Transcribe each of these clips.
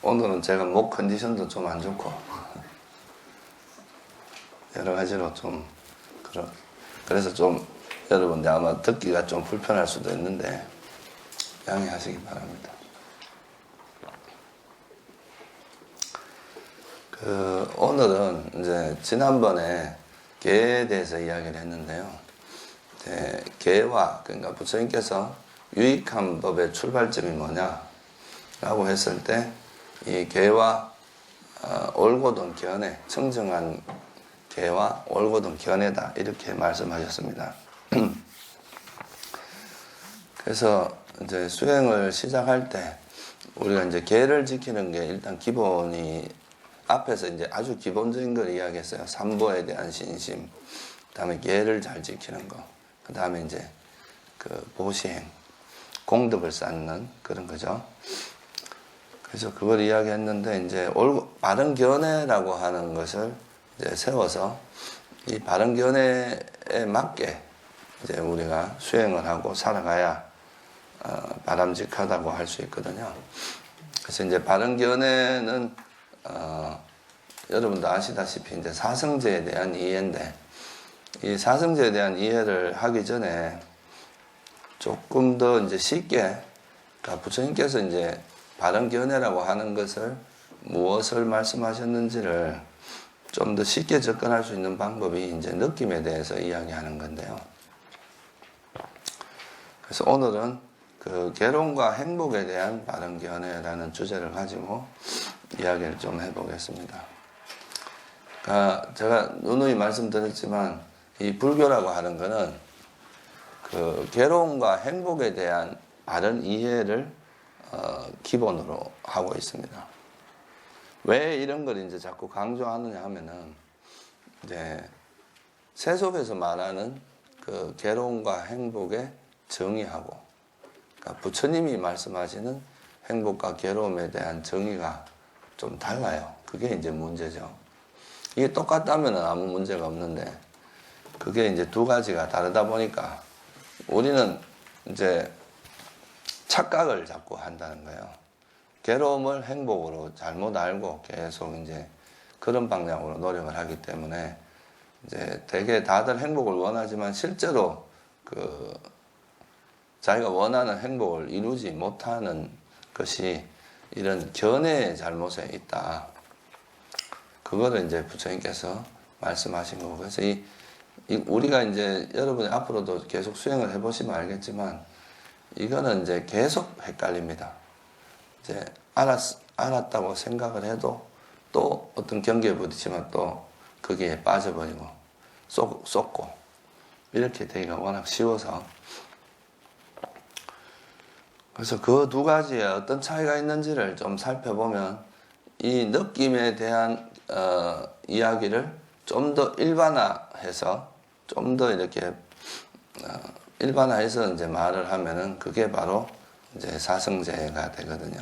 오늘은 제가 목 컨디션도 좀 안 좋고 여러 가지로 좀 그래서 좀 여러분들 아마 듣기가 좀 불편할 수도 있는데 양해하시기 바랍니다. 오늘은 이제 지난번에 계에 대해서 이야기를 했는데요. 계와 그러니까 부처님께서 유익한 법의 출발점이 뭐냐라고 했을 때 이 계와 올곧은 견해, 청정한 계와 올곧은 견해다 이렇게 말씀하셨습니다. 그래서 이제 수행을 시작할 때 우리가 이제 계를 지키는 게 일단 기본이 앞에서 이제 아주 기본적인 걸 이야기했어요. 삼보에 대한 신심, 그다음에 계를 잘 지키는 거, 그다음에 이제 그 보시행, 공덕을 쌓는 그런 거죠. 그래서 그걸 이야기했는데 이제 바른 견해라고 하는 것을 이제 세워서 이 바른 견해에 맞게 이제 우리가 수행을 하고 살아가야 바람직하다고 할 수 있거든요. 그래서 이제 바른 견해는 여러분도 아시다시피 이제 사성제에 대한 이해인데 이 사성제에 대한 이해를 하기 전에 조금 더 이제 쉽게 그러니까 부처님께서 이제 바른 견해라고 하는 것을 무엇을 말씀하셨는지를 좀 더 쉽게 접근할 수 있는 방법이 이제 느낌에 대해서 이야기하는 건데요. 그래서 오늘은 그 괴로움과 행복에 대한 바른 견해라는 주제를 가지고 이야기를 좀 해보겠습니다. 그러니까 제가 누누이 말씀드렸지만 이 불교라고 하는 것은 그 괴로움과 행복에 대한 바른 이해를 기본으로 하고 있습니다. 왜 이런 걸 이제 자꾸 강조하느냐 하면은 이제 세속에서 말하는 그 괴로움과 행복의 정의하고 그러니까 부처님이 말씀하시는 행복과 괴로움에 대한 정의가 좀 달라요. 그게 이제 문제죠. 이게 똑같다면 아무 문제가 없는데 그게 이제 두 가지가 다르다 보니까 우리는 이제 착각을 자꾸 한다는 거예요. 괴로움을 행복으로 잘못 알고 계속 이제 그런 방향으로 노력을 하기 때문에 이제 되게 다들 행복을 원하지만 실제로 그 자기가 원하는 행복을 이루지 못하는 것이 이런 견해의 잘못에 있다. 그거를 이제 부처님께서 말씀하신 거고 그래서 우리가 이제 여러분이 앞으로도 계속 수행을 해보시면 알겠지만 이거는 이제 계속 헷갈립니다. 이제 알았다고 생각을 해도 또 어떤 경계에 부딪히면 또 거기에 빠져버리고 쏟고 이렇게 되기가 워낙 쉬워서 그래서 그 두 가지에 어떤 차이가 있는지를 좀 살펴보면 이 느낌에 대한 이야기를 좀 더 일반화해서 좀 더 이렇게 일반화해서 이제 말을 하면은 그게 바로 이제 사성제가 되거든요.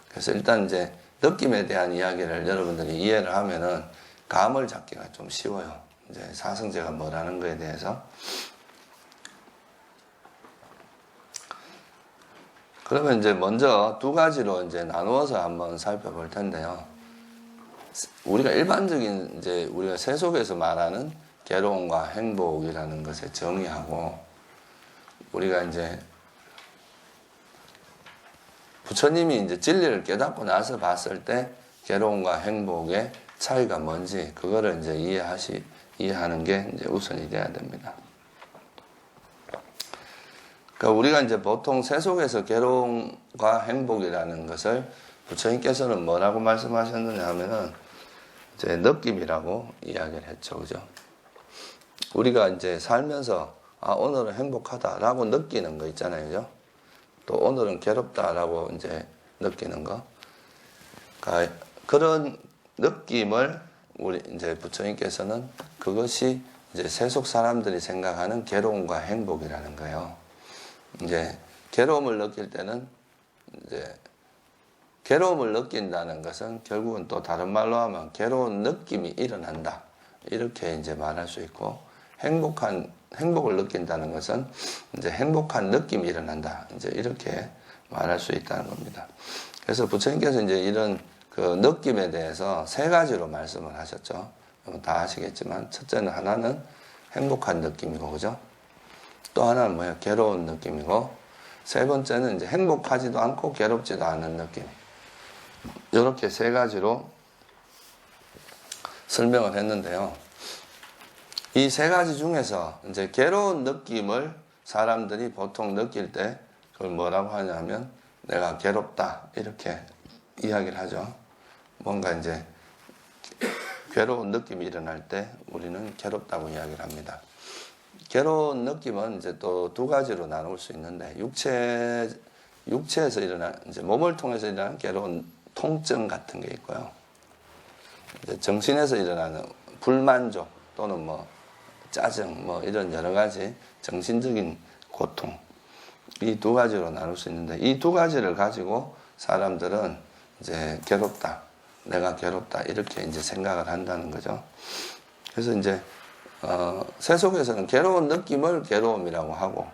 그래서 일단 이제 느낌에 대한 이야기를 여러분들이 이해를 하면은 감을 잡기가 좀 쉬워요. 이제 사성제가 뭐라는 거에 대해서. 그러면 이제 먼저 두 가지로 이제 나누어서 한번 살펴볼 텐데요. 우리가 일반적인 이제 우리가 세속에서 말하는 괴로움과 행복이라는 것의 정의하고 우리가 이제 부처님이 이제 진리를 깨닫고 나서 봤을 때 괴로움과 행복의 차이가 뭔지 그거를 이제 이해하는 게 이제 우선이 돼야 됩니다. 그러니까 우리가 이제 보통 세속에서 괴로움과 행복이라는 것을 부처님께서는 뭐라고 말씀하셨느냐 하면은 이제 느낌이라고 이야기를 했죠. 그죠? 우리가 이제 살면서 오늘은 행복하다라고 느끼는 거 있잖아요. 그죠? 또 오늘은 괴롭다라고 이제 느끼는 거. 그러니까 그런 느낌을 우리 이제 부처님께서는 그것이 이제 세속 사람들이 생각하는 괴로움과 행복이라는 거예요. 이제 괴로움을 느낄 때는 이제 괴로움을 느낀다는 것은 결국은 또 다른 말로 하면 괴로운 느낌이 일어난다. 이렇게 이제 말할 수 있고 행복을 느낀다는 것은 이제 행복한 느낌이 일어난다. 이제 이렇게 말할 수 있다는 겁니다. 그래서 부처님께서 이제 이런 그 느낌에 대해서 세 가지로 말씀을 하셨죠. 다 아시겠지만 첫째는 하나는 행복한 느낌이고, 그죠? 또 하나는 뭐예요? 괴로운 느낌이고, 세 번째는 이제 행복하지도 않고 괴롭지도 않은 느낌. 이렇게 세 가지로 설명을 했는데요. 이 세 가지 중에서 이제 괴로운 느낌을 사람들이 보통 느낄 때 그걸 뭐라고 하냐면 내가 괴롭다 이렇게 이야기를 하죠. 뭔가 이제 괴로운 느낌이 일어날 때 우리는 괴롭다고 이야기를 합니다. 괴로운 느낌은 이제 또 두 가지로 나눌 수 있는데 육체에서 일어난 이제 몸을 통해서 일어나는 괴로운 통증 같은 게 있고요. 이제 정신에서 일어나는 불만족 또는 뭐 짜증 뭐 이런 여러 가지 정신적인 고통, 이 두 가지로 나눌 수 있는데 이 두 가지를 가지고 사람들은 이제 괴롭다, 내가 괴롭다 이렇게 이제 생각을 한다는 거죠. 그래서 이제 세속에서는 괴로운 느낌을 괴로움이라고 하고,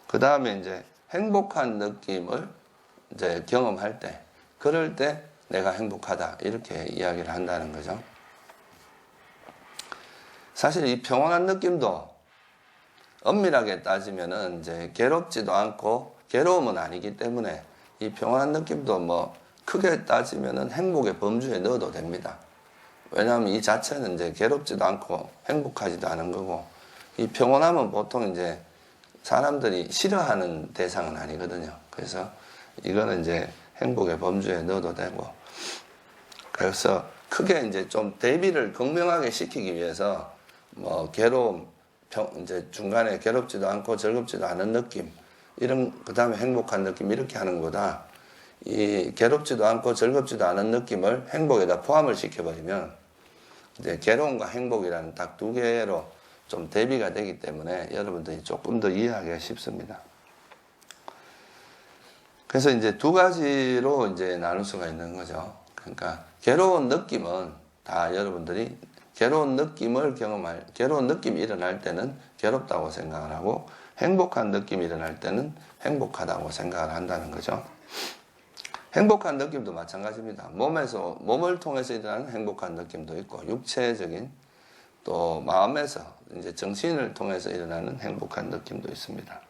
그 다음에 이제 행복한 느낌을 이제 경험할 때, 그럴 때 내가 행복하다 이렇게 이야기를 한다는 거죠. 사실 이 평온한 느낌도 엄밀하게 따지면은 이제 괴롭지도 않고 괴로움은 아니기 때문에 이 평온한 느낌도 뭐 크게 따지면은 행복의 범주에 넣어도 됩니다. 왜냐하면 이 자체는 이제 괴롭지도 않고 행복하지도 않은 거고, 이 평온함은 보통 이제 사람들이 싫어하는 대상은 아니거든요. 그래서 이거는 이제 행복의 범주에 넣어도 되고, 그래서 크게 이제 좀 대비를 극명하게 시키기 위해서 뭐 괴로움, 이제 중간에 괴롭지도 않고 즐겁지도 않은 느낌, 이런, 그 다음에 행복한 느낌 이렇게 하는 거다. 이 괴롭지도 않고 즐겁지도 않은 느낌을 행복에다 포함을 시켜버리면 이제 괴로움과 행복이라는 딱 두 개로 좀 대비가 되기 때문에 여러분들이 조금 더 이해하기가 쉽습니다. 그래서 이제 두 가지로 이제 나눌 수가 있는 거죠. 그러니까 괴로운 느낌은 다 여러분들이 괴로운 느낌이 일어날 때는 괴롭다고 생각을 하고, 행복한 느낌이 일어날 때는 행복하다고 생각을 한다는 거죠. 행복한 느낌도 마찬가지입니다. 몸을 통해서 일어나는 행복한 느낌도 있고, 육체적인 또 마음에서 이제 정신을 통해서 일어나는 행복한 느낌도 있습니다.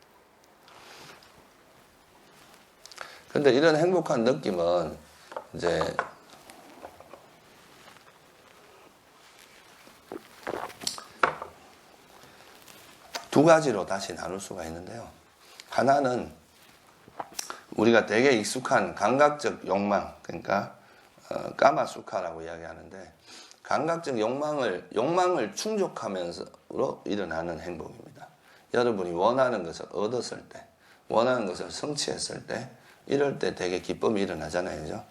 그런데 이런 행복한 느낌은 이제 두 가지로 다시 나눌 수가 있는데요. 하나는 우리가 되게 익숙한 감각적 욕망, 그러니까 까마수카라고 이야기하는데, 감각적 욕망을 충족하면서로 일어나는 행복입니다. 여러분이 원하는 것을 얻었을 때, 원하는 것을 성취했을 때, 이럴 때 되게 기쁨이 일어나잖아요, 그죠?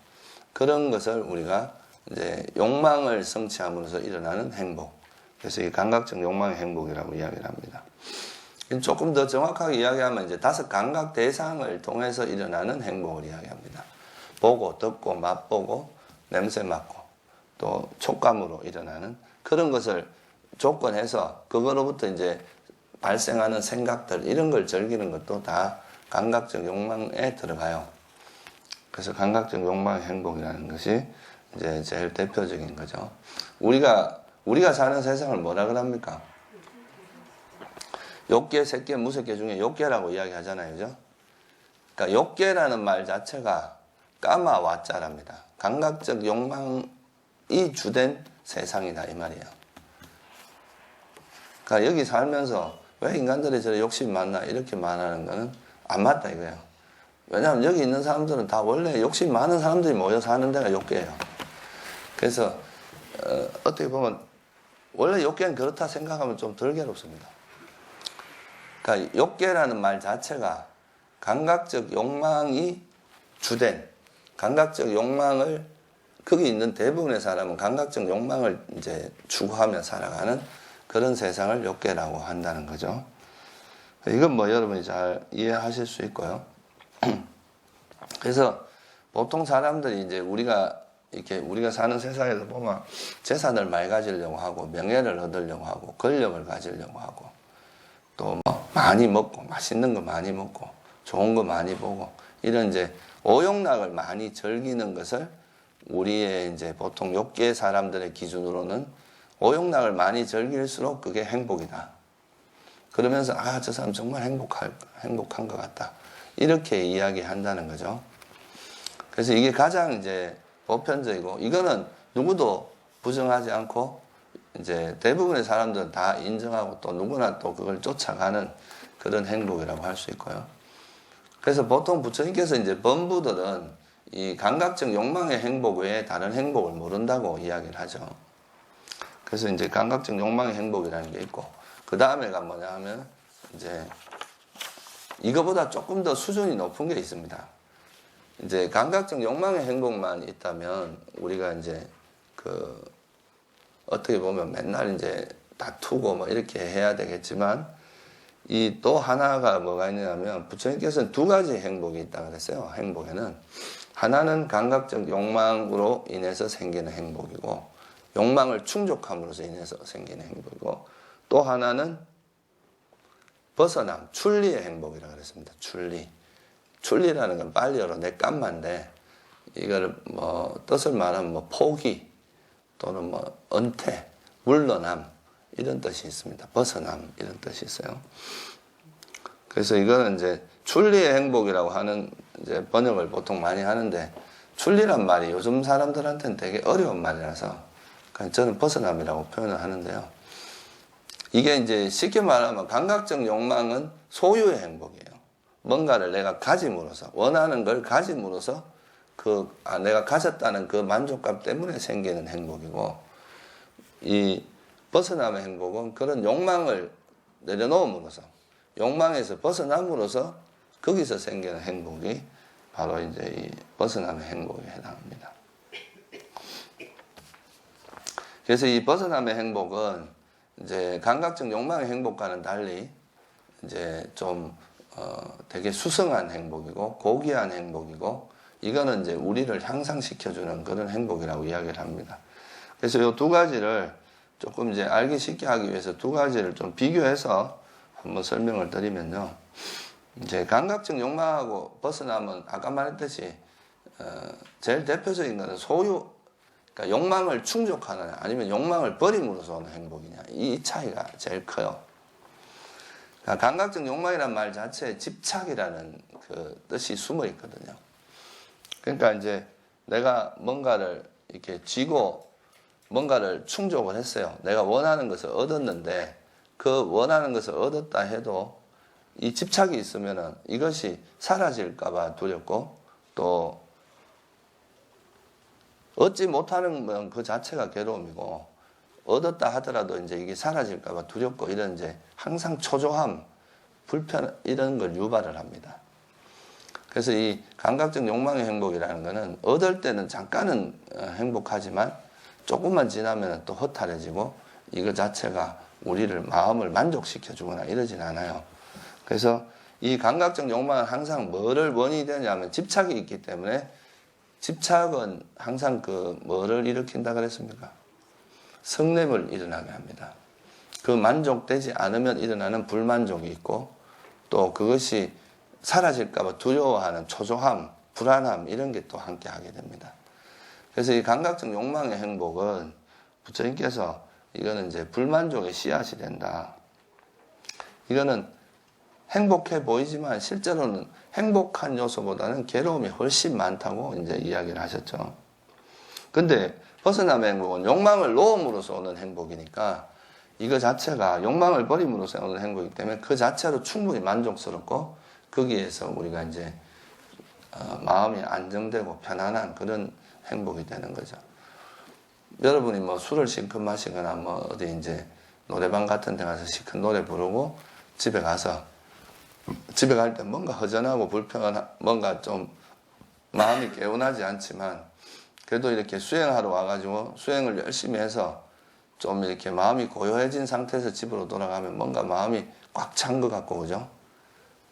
그런 것을 우리가 이제 욕망을 성취함으로써 일어나는 행복, 그래서 이 감각적 욕망의 행복이라고 이야기를 합니다. 조금 더 정확하게 이야기하면 이제 5 감각 대상을 통해서 일어나는 행복을 이야기합니다. 보고, 듣고, 맛보고, 냄새 맡고, 또 촉감으로 일어나는 그런 것을 조건해서 그거로부터 이제 발생하는 생각들, 이런 걸 즐기는 것도 다 감각적 욕망에 들어가요. 그래서 감각적 욕망의 행복이라는 것이 이제 제일 대표적인 거죠. 우리가 사는 세상을 뭐라 그럽니까? 욕계, 색계, 무색계 중에 욕계라고 이야기하잖아요, 그죠? 그러니까 욕계라는 말 자체가 까마 와짜랍니다. 감각적 욕망이 주된 세상이다 이 말이에요. 그러니까 여기 살면서 왜 인간들이 저래 욕심이 많나 이렇게 말하는 거는 안 맞다 이거예요. 왜냐하면 여기 있는 사람들은 다 원래 욕심 많은 사람들이 모여 사는 데가 욕계예요. 그래서 어떻게 보면 원래 욕계는 그렇다 생각하면 좀 덜 괴롭습니다. 그러니까 욕계라는 말 자체가 감각적 욕망이 주된, 감각적 욕망을, 거기 있는 대부분의 사람은 감각적 욕망을 이제 추구하며 살아가는 그런 세상을 욕계라고 한다는 거죠. 이건 뭐 여러분이 잘 이해하실 수 있고요. 그래서 보통 사람들이 이제 우리가 사는 세상에서 보면 재산을 많이 가지려고 하고, 명예를 얻으려고 하고, 권력을 가지려고 하고, 또 뭐 많이 먹고, 맛있는 거 많이 먹고, 좋은 거 많이 보고, 이런 이제 오용락을 많이 즐기는 것을 우리의 이제 보통 욕계 사람들의 기준으로는 오용락을 많이 즐길수록 그게 행복이다. 그러면서 아, 저 사람 정말 행복한 것 같다. 이렇게 이야기한다는 거죠. 그래서 이게 가장 이제 보편적이고 이거는 누구도 부정하지 않고 이제 대부분의 사람들은 다 인정하고 또 누구나 또 그걸 쫓아가는 그런 행복이라고 할 수 있고요. 그래서 보통 부처님께서 이제 범부들은 이 감각적 욕망의 행복 외에 다른 행복을 모른다고 이야기를 하죠. 그래서 이제 감각적 욕망의 행복이라는 게 있고 그 다음에가 뭐냐 하면 이제 이거보다 조금 더 수준이 높은 게 있습니다. 이제 감각적 욕망의 행복만 있다면 우리가 이제 그 어떻게 보면 맨날 이제 다투고 뭐 이렇게 해야 되겠지만 이 또 하나가 뭐가 있냐면 부처님께서는 두 가지 행복이 있다고 그랬어요. 행복에는 하나는 감각적 욕망으로 인해서 생기는 행복이고 욕망을 충족함으로써 인해서 생기는 행복이고 또 하나는 벗어남, 출리의 행복이라고 그랬습니다. 출리라는 건 빨리어로 내깜만데 이거를 뭐 뜻을 말하면 뭐 포기 또는 뭐 은퇴, 물러남 이런 뜻이 있습니다. 벗어남 이런 뜻이 있어요. 그래서 이거는 이제 출리의 행복이라고 하는 이제 번역을 보통 많이 하는데 출리란 말이 요즘 사람들한테는 되게 어려운 말이라서 그냥 저는 벗어남이라고 표현을 하는데요. 이게 이제 쉽게 말하면 감각적 욕망은 소유의 행복이에요. 뭔가를 내가 가짐으로써 원하는 걸 가짐으로써 내가 가졌다는 그 만족감 때문에 생기는 행복이고 이 벗어남의 행복은 그런 욕망을 내려놓음으로써 욕망에서 벗어남으로써 거기서 생기는 행복이 바로 이제 이 벗어남의 행복에 해당합니다. 그래서 이 벗어남의 행복은 이제 감각적 욕망의 행복과는 달리 이제 좀 되게 수성한 행복이고 고귀한 행복이고 이거는 이제 우리를 향상시켜주는 그런 행복이라고 이야기를 합니다. 그래서 이 두 가지를 조금 이제 알기 쉽게 하기 위해서 두 가지를 좀 비교해서 한번 설명을 드리면요. 이제 감각적 욕망하고 벗어나면 아까 말했듯이 제일 대표적인 것은 소유, 그러니까 욕망을 충족하느냐 아니면 욕망을 버림으로써 오는 행복이냐 이 차이가 제일 커요. 그러니까 감각적 욕망이란 말 자체에 집착이라는 그 뜻이 숨어 있거든요. 그러니까 이제 내가 뭔가를 이렇게 쥐고 뭔가를 충족을 했어요. 내가 원하는 것을 얻었는데 그 원하는 것을 얻었다 해도 이 집착이 있으면은 이것이 사라질까봐 두렵고 또 얻지 못하는 그 자체가 괴로움이고 얻었다 하더라도 이제 이게 사라질까봐 두렵고 이런 이제 항상 초조함, 불편 이런 걸 유발을 합니다. 그래서 이 감각적 욕망의 행복이라는 것은 얻을 때는 잠깐은 행복하지만 조금만 지나면 또 허탈해지고 이거 자체가 우리를 마음을 만족시켜 주거나 이러진 않아요. 그래서 이 감각적 욕망은 항상 뭐를 원인이 되냐면 집착이 있기 때문에 집착은 항상 그 뭐를 일으킨다 그랬습니까? 성냄을 일어나게 합니다. 그 만족되지 않으면 일어나는 불만족이 있고 또 그것이 사라질까봐 두려워하는 초조함, 불안함 이런 게 또 함께 하게 됩니다. 그래서 이 감각적 욕망의 행복은 부처님께서 이거는 이제 불만족의 씨앗이 된다. 이거는 행복해 보이지만 실제로는 행복한 요소보다는 괴로움이 훨씬 많다고 이제 이야기를 하셨죠. 근데 벗어남의 행복은 욕망을 놓음으로써 오는 행복이니까 이거 자체가 욕망을 버림으로써 오는 행복이기 때문에 그 자체로 충분히 만족스럽고 거기에서 우리가 이제 마음이 안정되고 편안한 그런 행복이 되는 거죠. 여러분이 뭐 술을 실컷 마시거나 뭐 어디 이제 노래방 같은 데 가서 실컷 노래 부르고 집에 갈 때 뭔가 허전하고 불편한 뭔가 좀 마음이 개운하지 않지만 그래도 이렇게 수행하러 와가지고 수행을 열심히 해서 좀 이렇게 마음이 고요해진 상태에서 집으로 돌아가면 뭔가 마음이 꽉 찬 것 같고 그죠?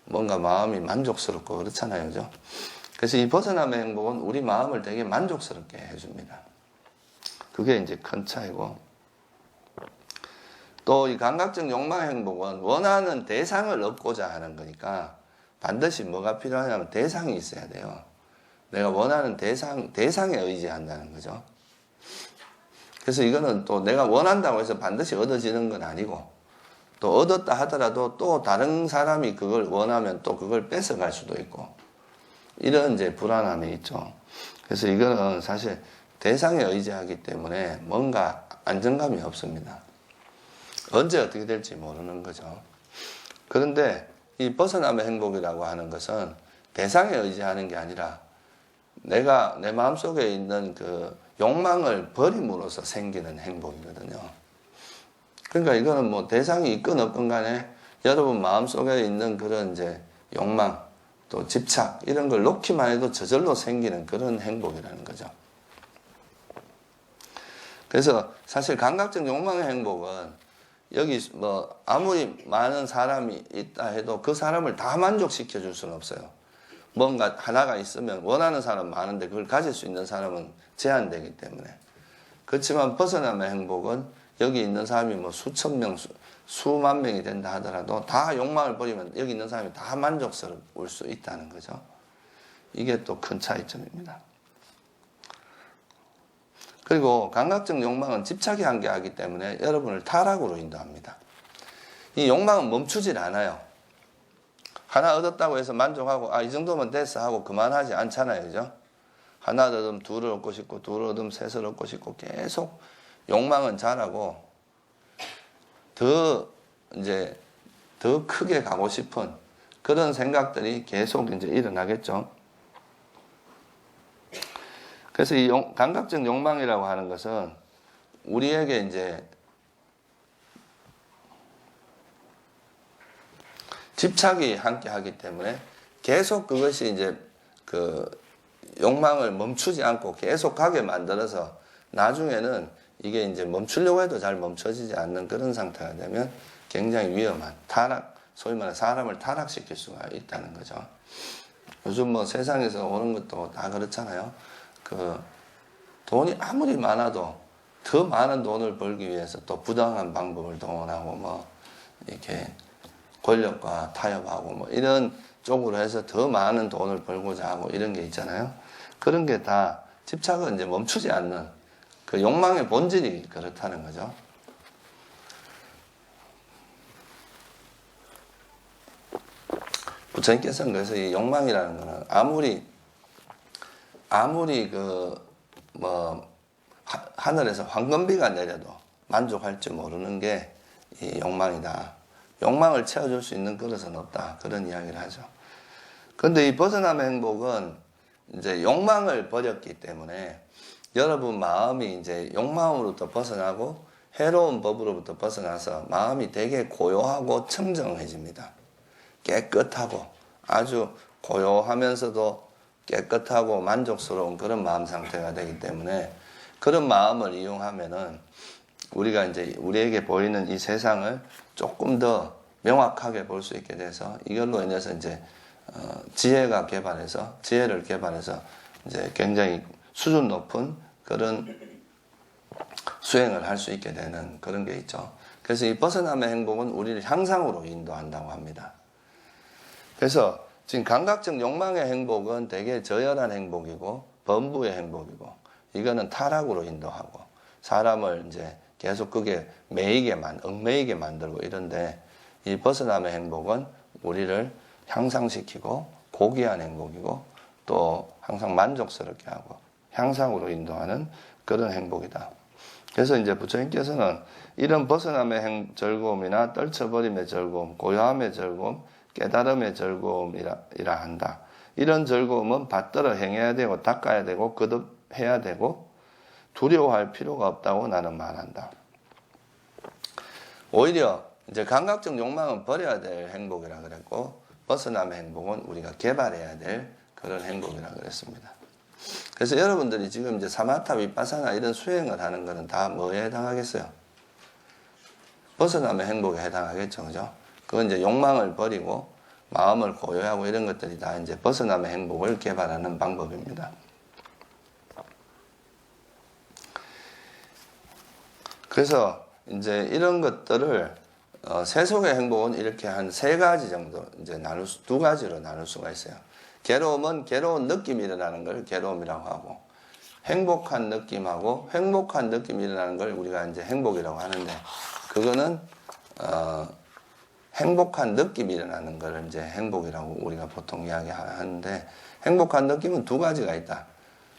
뭔가 마음이 만족스럽고 그렇잖아요, 그죠? 그래서 이 벗어남의 행복은 우리 마음을 되게 만족스럽게 해줍니다. 그게 이제 큰 차이고 또 이 감각적 욕망의 행복은 원하는 대상을 얻고자 하는 거니까 반드시 뭐가 필요하냐면 대상이 있어야 돼요. 내가 원하는 대상에 의지한다는 거죠. 그래서 이거는 또 내가 원한다고 해서 반드시 얻어지는 건 아니고, 또 얻었다 하더라도 또 다른 사람이 그걸 원하면 또 그걸 뺏어갈 수도 있고, 이런 이제 불안함이 있죠. 그래서 이거는 사실 대상에 의지하기 때문에 뭔가 안정감이 없습니다. 언제 어떻게 될지 모르는 거죠. 그런데 이 벗어남의 행복이라고 하는 것은 대상에 의지하는 게 아니라 내가 내 마음속에 있는 그 욕망을 버림으로써 생기는 행복이거든요. 그러니까 이거는 뭐 대상이 있건 없건 간에 여러분 마음속에 있는 그런 이제 욕망, 또 집착, 이런 걸 놓기만 해도 저절로 생기는 그런 행복이라는 거죠. 그래서 사실 감각적 욕망의 행복은 여기 뭐 아무리 많은 사람이 있다 해도 그 사람을 다 만족시켜 줄 수는 없어요. 뭔가 하나가 있으면 원하는 사람 많은데 그걸 가질 수 있는 사람은 제한되기 때문에. 그렇지만 벗어남의 행복은 여기 있는 사람이 뭐 수천 명, 수만 명이 된다 하더라도 다 욕망을 버리면 여기 있는 사람이 다 만족스러울 수 있다는 거죠. 이게 또 큰 차이점입니다. 그리고 감각적 욕망은 집착이 한계하기 때문에 여러분을 타락으로 인도합니다. 이 욕망은 멈추질 않아요. 하나 얻었다고 해서 만족하고 이 정도면 됐어 하고 그만하지 않잖아요. 그죠? 하나 얻으면 둘을 얻고 싶고 둘을 얻으면 셋을 얻고 싶고 계속 욕망은 자라고 더 크게 가고 싶은 그런 생각들이 계속 이제 일어나겠죠. 그래서 이 감각적 욕망이라고 하는 것은 우리에게 이제 집착이 함께 하기 때문에 계속 그것이 이제 그 욕망을 멈추지 않고 계속 가게 만들어서 나중에는 이게 이제 멈추려고 해도 잘 멈춰지지 않는 그런 상태가 되면 굉장히 위험한 소위 말해 사람을 타락시킬 수가 있다는 거죠. 요즘 뭐 세상에서 오는 것도 다 그렇잖아요. 그 돈이 아무리 많아도 더 많은 돈을 벌기 위해서 또 부당한 방법을 동원하고 뭐 이렇게 권력과 타협하고 뭐 이런 쪽으로 해서 더 많은 돈을 벌고자 하고 이런 게 있잖아요. 그런 게 다 집착은 이제 멈추지 않는 그 욕망의 본질이 그렇다는 거죠. 부처님께서는 그래서 이 욕망이라는 거는 아무리 하늘에서 황금비가 내려도 만족할 줄 모르는 게 이 욕망이다. 욕망을 채워줄 수 있는 그릇은 없다. 그런 이야기를 하죠. 그런데 이 벗어남의 행복은 이제 욕망을 버렸기 때문에 여러분 마음이 이제 욕망으로부터 벗어나고 해로운 법으로부터 벗어나서 마음이 되게 고요하고 청정해집니다. 깨끗하고 아주 고요하면서도 깨끗하고 만족스러운 그런 마음 상태가 되기 때문에 그런 마음을 이용하면은 우리가 이제 우리에게 보이는 이 세상을 조금 더 명확하게 볼 수 있게 돼서 이걸로 인해서 이제 지혜를 개발해서 이제 굉장히 수준 높은 그런 수행을 할 수 있게 되는 그런 게 있죠. 그래서 이 벗어남의 행복은 우리를 향상으로 인도한다고 합니다. 그래서 지금 감각적 욕망의 행복은 되게 저열한 행복이고 범부의 행복이고 이거는 타락으로 인도하고 사람을 이제 계속 그게 얽매이게 만들고 이런데 이 벗어남의 행복은 우리를 향상시키고 고귀한 행복이고 또 항상 만족스럽게 하고 향상으로 인도하는 그런 행복이다. 그래서 이제 부처님께서는 이런 벗어남의 즐거움이나 떨쳐버림의 즐거움, 고요함의 즐거움, 깨달음의 즐거움이라 한다. 이런 즐거움은 받들어 행해야 되고 닦아야 되고 거듭해야 되고 두려워할 필요가 없다고 나는 말한다. 오히려 이제 감각적 욕망은 버려야 될 행복이라 그랬고 벗어남의 행복은 우리가 개발해야 될 그런 행복이라 그랬습니다. 그래서 여러분들이 지금 이제 사마타 비파사나 이런 수행을 하는 거는 다 뭐에 해당하겠어요? 벗어남의 행복에 해당하겠죠, 그죠? 그건 이제 욕망을 버리고 마음을 고요하고 이런 것들이 다 이제 벗어남의 행복을 개발하는 방법입니다. 그래서 이제 이런 것들을 세속의 행복은 이렇게 한 세 가지 정도 이제 두 가지로 나눌 수가 있어요. 괴로움은 괴로운 느낌이 일어나는 걸 괴로움이라고 하고, 행복한 느낌하고 행복한 느낌이 일어나는 걸 우리가 이제 행복이라고 하는데, 그거는 행복한 느낌이 일어나는 걸 이제 행복이라고 우리가 보통 이야기하는데, 행복한 느낌은 두 가지가 있다.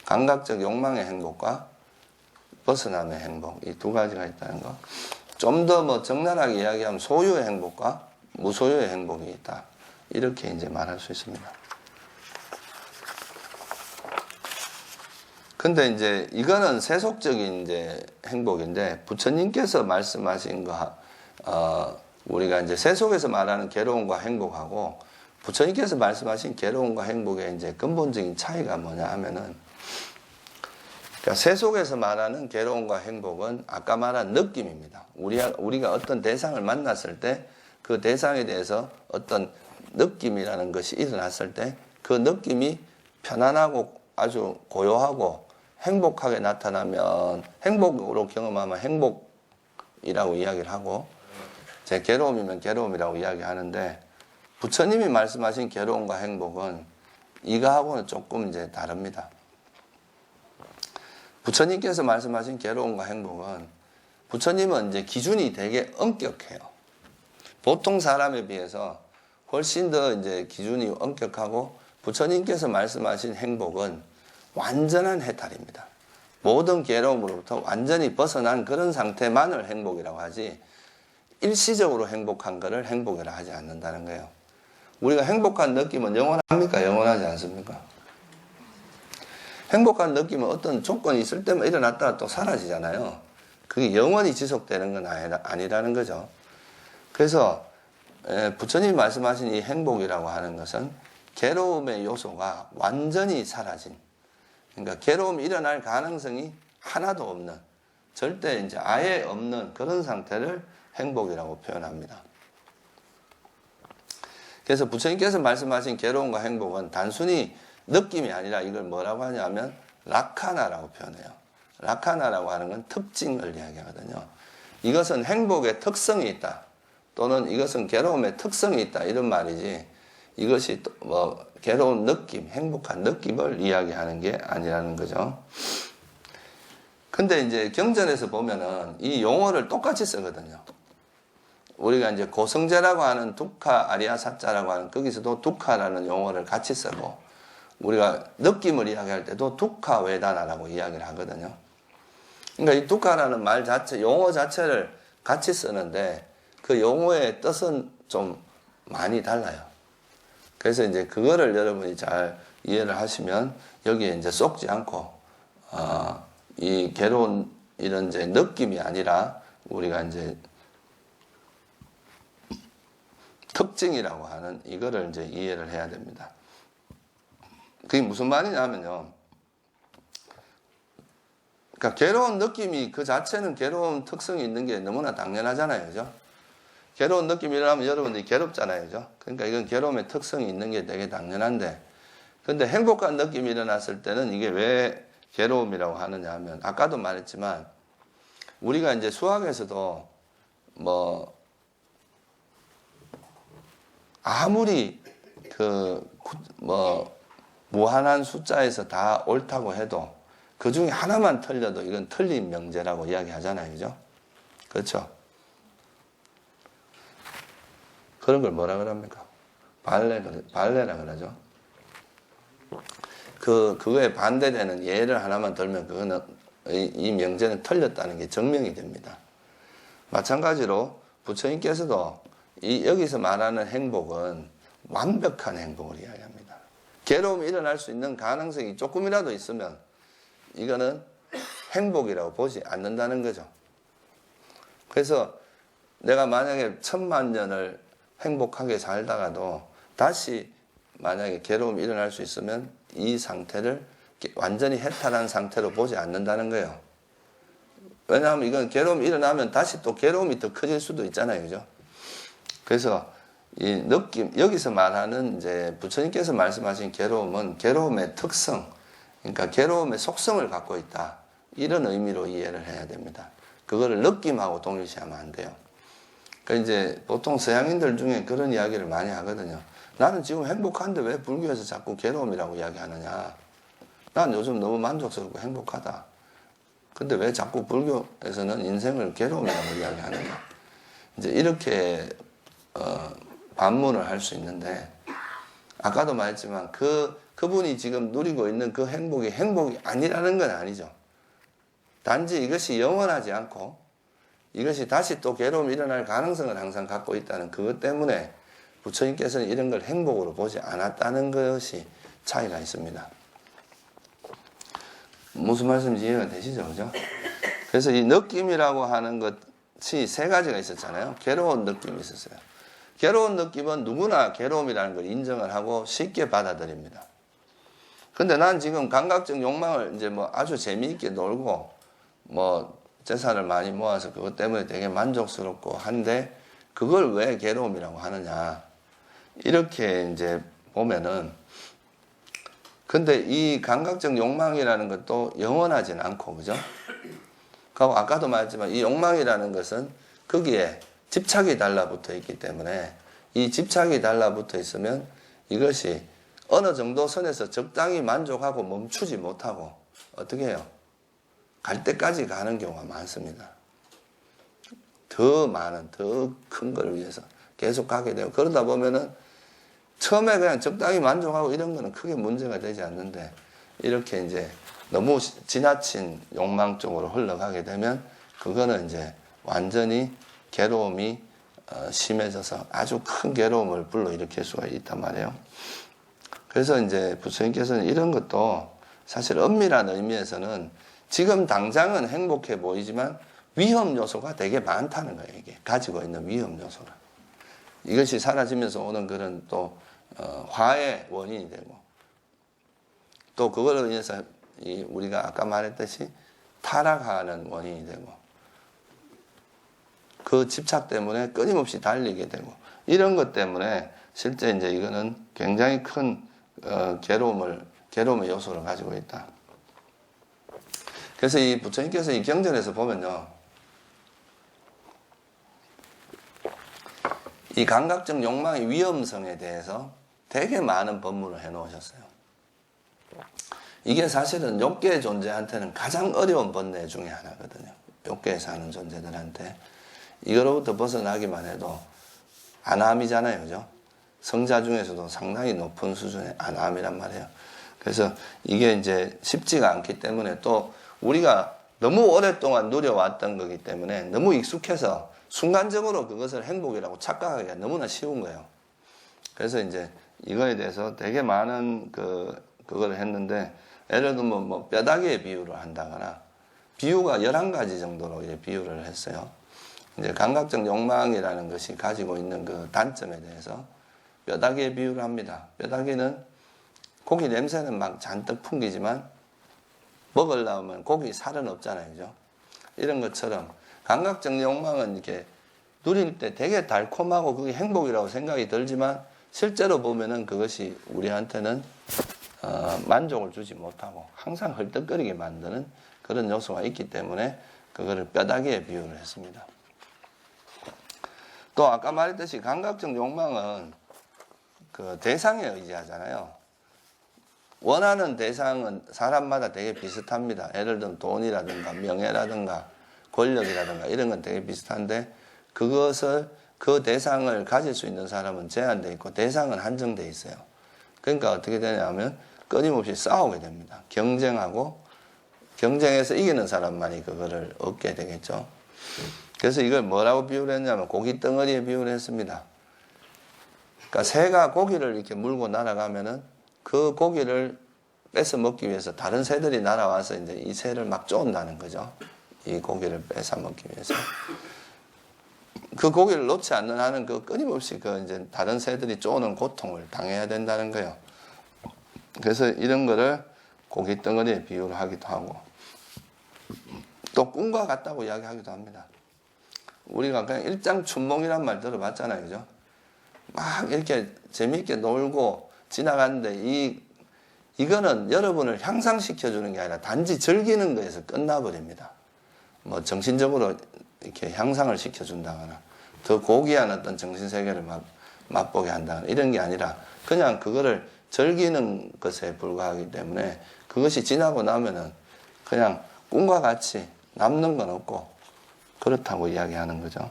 감각적 욕망의 행복과 벗어남의 행복, 이 두 가지가 있다는 거. 좀 더 뭐 적나라하게 이야기하면 소유의 행복과 무소유의 행복이 있다. 이렇게 이제 말할 수 있습니다. 근데 이제 이거는 세속적인 이제 행복인데, 부처님께서 말씀하신 거, 우리가 이제 세속에서 말하는 괴로움과 행복하고 부처님께서 말씀하신 괴로움과 행복의 이제 근본적인 차이가 뭐냐 하면은, 그러니까 세속에서 말하는 괴로움과 행복은 아까 말한 느낌입니다. 우리가 어떤 대상을 만났을 때 그 대상에 대해서 어떤 느낌이라는 것이 일어났을 때 그 느낌이 편안하고 아주 고요하고 행복하게 나타나면 행복으로 경험하면 행복이라고 이야기를 하고, 제 괴로움이면 괴로움이라고 이야기하는데, 부처님이 말씀하신 괴로움과 행복은 이거하고는 조금 이제 다릅니다. 부처님께서 말씀하신 괴로움과 행복은, 부처님은 이제 기준이 되게 엄격해요. 보통 사람에 비해서 훨씬 더 이제 기준이 엄격하고, 부처님께서 말씀하신 행복은 완전한 해탈입니다. 모든 괴로움으로부터 완전히 벗어난 그런 상태만을 행복이라고 하지, 일시적으로 행복한 것을 행복이라 하지 않는다는 거예요. 우리가 행복한 느낌은 영원합니까? 영원하지 않습니까? 행복한 느낌은 어떤 조건이 있을 때만 일어났다가 또 사라지잖아요. 그게 영원히 지속되는 건 아니라는 거죠. 그래서 부처님이 말씀하신 이 행복이라고 하는 것은 괴로움의 요소가 완전히 사라진, 그러니까 괴로움이 일어날 가능성이 하나도 없는, 절대 이제 아예 없는 그런 상태를 행복이라고 표현합니다. 그래서 부처님께서 말씀하신 괴로움과 행복은 단순히 느낌이 아니라 이걸 뭐라고 하냐면 라카나라고 표현해요. 라카나라고 하는 건 특징을 이야기하거든요. 이것은 행복의 특성이 있다, 또는 이것은 괴로움의 특성이 있다, 이런 말이지, 이것이 뭐 괴로운 느낌, 행복한 느낌을 이야기하는 게 아니라는 거죠. 근데 이제 경전에서 보면은 이 용어를 똑같이 쓰거든요. 우리가 이제 고성제라고 하는 두카 아리야 사자라고 하는, 거기서도 두카라는 용어를 같이 쓰고, 우리가 느낌을 이야기할 때도 두카 웨다나라고 이야기를 하거든요. 그러니까 이 두카라는 말 자체, 용어 자체를 같이 쓰는데 그 용어의 뜻은 좀 많이 달라요. 그래서 이제 그거를 여러분이 잘 이해를 하시면 여기에 이제 쏙지 않고, 이 괴로운 이런 이제 느낌이 아니라 우리가 이제 특징이라고 하는 이거를 이제 이해를 해야 됩니다. 그게 무슨 말이냐면요. 그러니까 괴로운 느낌이 그 자체는 괴로운 특성이 있는 게 너무나 당연하잖아요. 그죠? 괴로운 느낌이 일어나면 여러분들이 괴롭잖아요. 그죠? 그러니까 이건 괴로움의 특성이 있는 게 되게 당연한데, 근데 행복한 느낌이 일어났을 때는 이게 왜 괴로움이라고 하느냐 하면, 아까도 말했지만, 우리가 이제 수학에서도 뭐, 아무리 무한한 숫자에서 다 옳다고 해도 그 중에 하나만 틀려도 이건 틀린 명제라고 이야기하잖아요. 그죠? 그렇죠? 그런 걸 뭐라 그럽니까? 발레라 그러죠. 그거에 반대되는 예를 하나만 들면 그거는 이 명제는 틀렸다는 게 증명이 됩니다. 마찬가지로 부처님께서도 여기서 말하는 행복은 완벽한 행복을 이야기합니다. 괴로움이 일어날 수 있는 가능성이 조금이라도 있으면 이거는 행복이라고 보지 않는다는 거죠. 그래서 내가 만약에 1000만년을 행복하게 살다가도 다시 만약에 괴로움이 일어날 수 있으면 이 상태를 완전히 해탈한 상태로 보지 않는다는 거예요. 왜냐하면 이건 괴로움이 일어나면 다시 또 괴로움이 더 커질 수도 있잖아요. 그죠? 그래서 이 느낌, 여기서 말하는 이제 부처님께서 말씀하신 괴로움은 괴로움의 특성, 그러니까 괴로움의 속성을 갖고 있다, 이런 의미로 이해를 해야 됩니다. 그거를 느낌하고 동일시하면 안 돼요. 그러니까 이제 보통 서양인들 중에 그런 이야기를 많이 하거든요. 나는 지금 행복한데 왜 불교에서 자꾸 괴로움이라고 이야기하느냐. 난 요즘 너무 만족스럽고 행복하다. 근데 왜 자꾸 불교에서는 인생을 괴로움이라고 이야기하느냐. 이제 이렇게 반문을 할 수 있는데, 아까도 말했지만 그분이 지금 누리고 있는 그 행복이 아니라는 건 아니죠. 단지 이것이 영원하지 않고 이것이 다시 또 괴로움이 일어날 가능성을 항상 갖고 있다는 그것 때문에 부처님께서는 이런 걸 행복으로 보지 않았다는 것이 차이가 있습니다. 무슨 말씀인지 이해가 되시죠? 그죠? 그래서 이 느낌이라고 하는 것이 세 가지가 있었잖아요. 괴로운 느낌이 있었어요. 괴로운 느낌은 누구나 괴로움이라는 걸 인정을 하고 쉽게 받아들입니다. 근데 난 지금 감각적 욕망을 이제 뭐 아주 재미있게 놀고 뭐 재산을 많이 모아서 그것 때문에 되게 만족스럽고 한데 그걸 왜 괴로움이라고 하느냐. 이렇게 이제 보면은, 근데 이 감각적 욕망이라는 것도 영원하진 않고, 그죠? 그리고 아까도 말했지만 이 욕망이라는 것은 거기에 집착이 달라붙어 있기 때문에 이 집착이 달라붙어 있으면 이것이 어느 정도 선에서 적당히 만족하고 멈추지 못하고 어떻게 해요? 갈 때까지 가는 경우가 많습니다. 더 큰 걸 위해서 계속 가게 되고, 그러다 보면은 처음에 그냥 적당히 만족하고 이런 거는 크게 문제가 되지 않는데, 이렇게 이제 너무 지나친 욕망 쪽으로 흘러가게 되면 그거는 이제 완전히 괴로움이 심해져서 아주 큰 괴로움을 불러일으킬 수가 있단 말이에요. 그래서 이제 부처님께서는 이런 것도 사실 엄밀한 의미에서는 지금 당장은 행복해 보이지만 위험 요소가 되게 많다는 거예요. 이게 가지고 있는 위험 요소가. 이것이 사라지면서 오는 그런 또 화의 원인이 되고, 또 그걸로 인해서 우리가 아까 말했듯이 타락하는 원인이 되고, 그 집착 때문에 끊임없이 달리게 되고, 이런 것 때문에 실제 이제 이거는 굉장히 큰 괴로움의 요소를 가지고 있다. 그래서 이 부처님께서 이 경전에서 보면요, 이 감각적 욕망의 위험성에 대해서 되게 많은 법문을 해 놓으셨어요. 이게 사실은 욕계의 존재한테는 가장 어려운 번뇌 중에 하나거든요. 욕계에 사는 존재들한테. 이거로부터 벗어나기만 해도 안함이잖아요. 그죠? 성자 중에서도 상당히 높은 수준의 안함이란 말이에요. 그래서 이게 이제 쉽지가 않기 때문에, 또 우리가 너무 오랫동안 누려왔던 거기 때문에 너무 익숙해서 순간적으로 그것을 행복이라고 착각하기가 너무나 쉬운 거예요. 그래서 이제 이거에 대해서 되게 많은 그걸 했는데, 예를 들면 뭐 뼈다귀의 비유를 한다거나, 비유가 11가지 정도로 이제 비유를 했어요. 이제 감각적 욕망이라는 것이 가지고 있는 그 단점에 대해서 뼈다귀의 비유를 합니다. 뼈다귀는 고기 냄새는 막 잔뜩 풍기지만 먹으려면 고기 살은 없잖아요. 그죠? 이런 것처럼 감각적 욕망은 이렇게 누릴 때 되게 달콤하고 그게 행복이라고 생각이 들지만 실제로 보면은 그것이 우리한테는 만족을 주지 못하고 항상 헐떡거리게 만드는 그런 요소가 있기 때문에 그거를 뼈다귀에 비유를 했습니다. 또 아까 말했듯이 감각적 욕망은 그 대상에 의지하잖아요. 원하는 대상은 사람마다 되게 비슷합니다. 예를 들면 돈이라든가 명예라든가 권력이라든가 이런 건 되게 비슷한데, 그것을 그 대상을 가질 수 있는 사람은 제한되어 있고 대상은 한정되어 있어요. 그러니까 어떻게 되냐면 끊임없이 싸우게 됩니다. 경쟁하고, 경쟁해서 이기는 사람만이 그거를 얻게 되겠죠. 그래서 이걸 뭐라고 비유를 했냐면 고기 덩어리에 비유를 했습니다. 그러니까 새가 고기를 이렇게 물고 날아가면은 그 고기를 뺏어 먹기 위해서 다른 새들이 날아와서 이제 이 새를 막 쫓는다는 거죠. 이 고기를 뺏어 먹기 위해서. 그 고기를 놓지 않는 한은 그 끊임없이 이제 다른 새들이 쫓는 고통을 당해야 된다는 거예요. 그래서 이런 거를 고기 덩어리에 비유를 하기도 하고, 또 꿈과 같다고 이야기하기도 합니다. 우리가 그냥 일장춘몽이란 말 들어봤잖아요. 그죠? 막 이렇게 재미있게 놀고 지나가는데 이거는 여러분을 향상시켜주는 게 아니라 단지 즐기는 거에서 끝나버립니다. 뭐 정신적으로 이렇게 향상을 시켜준다거나 더 고귀한 어떤 정신세계를 막 맛보게 한다. 이런 게 아니라 그냥 그거를 즐기는 것에 불과하기 때문에 그것이 지나고 나면은 그냥 꿈과 같이 남는 건 없고 그렇다고 이야기하는 거죠.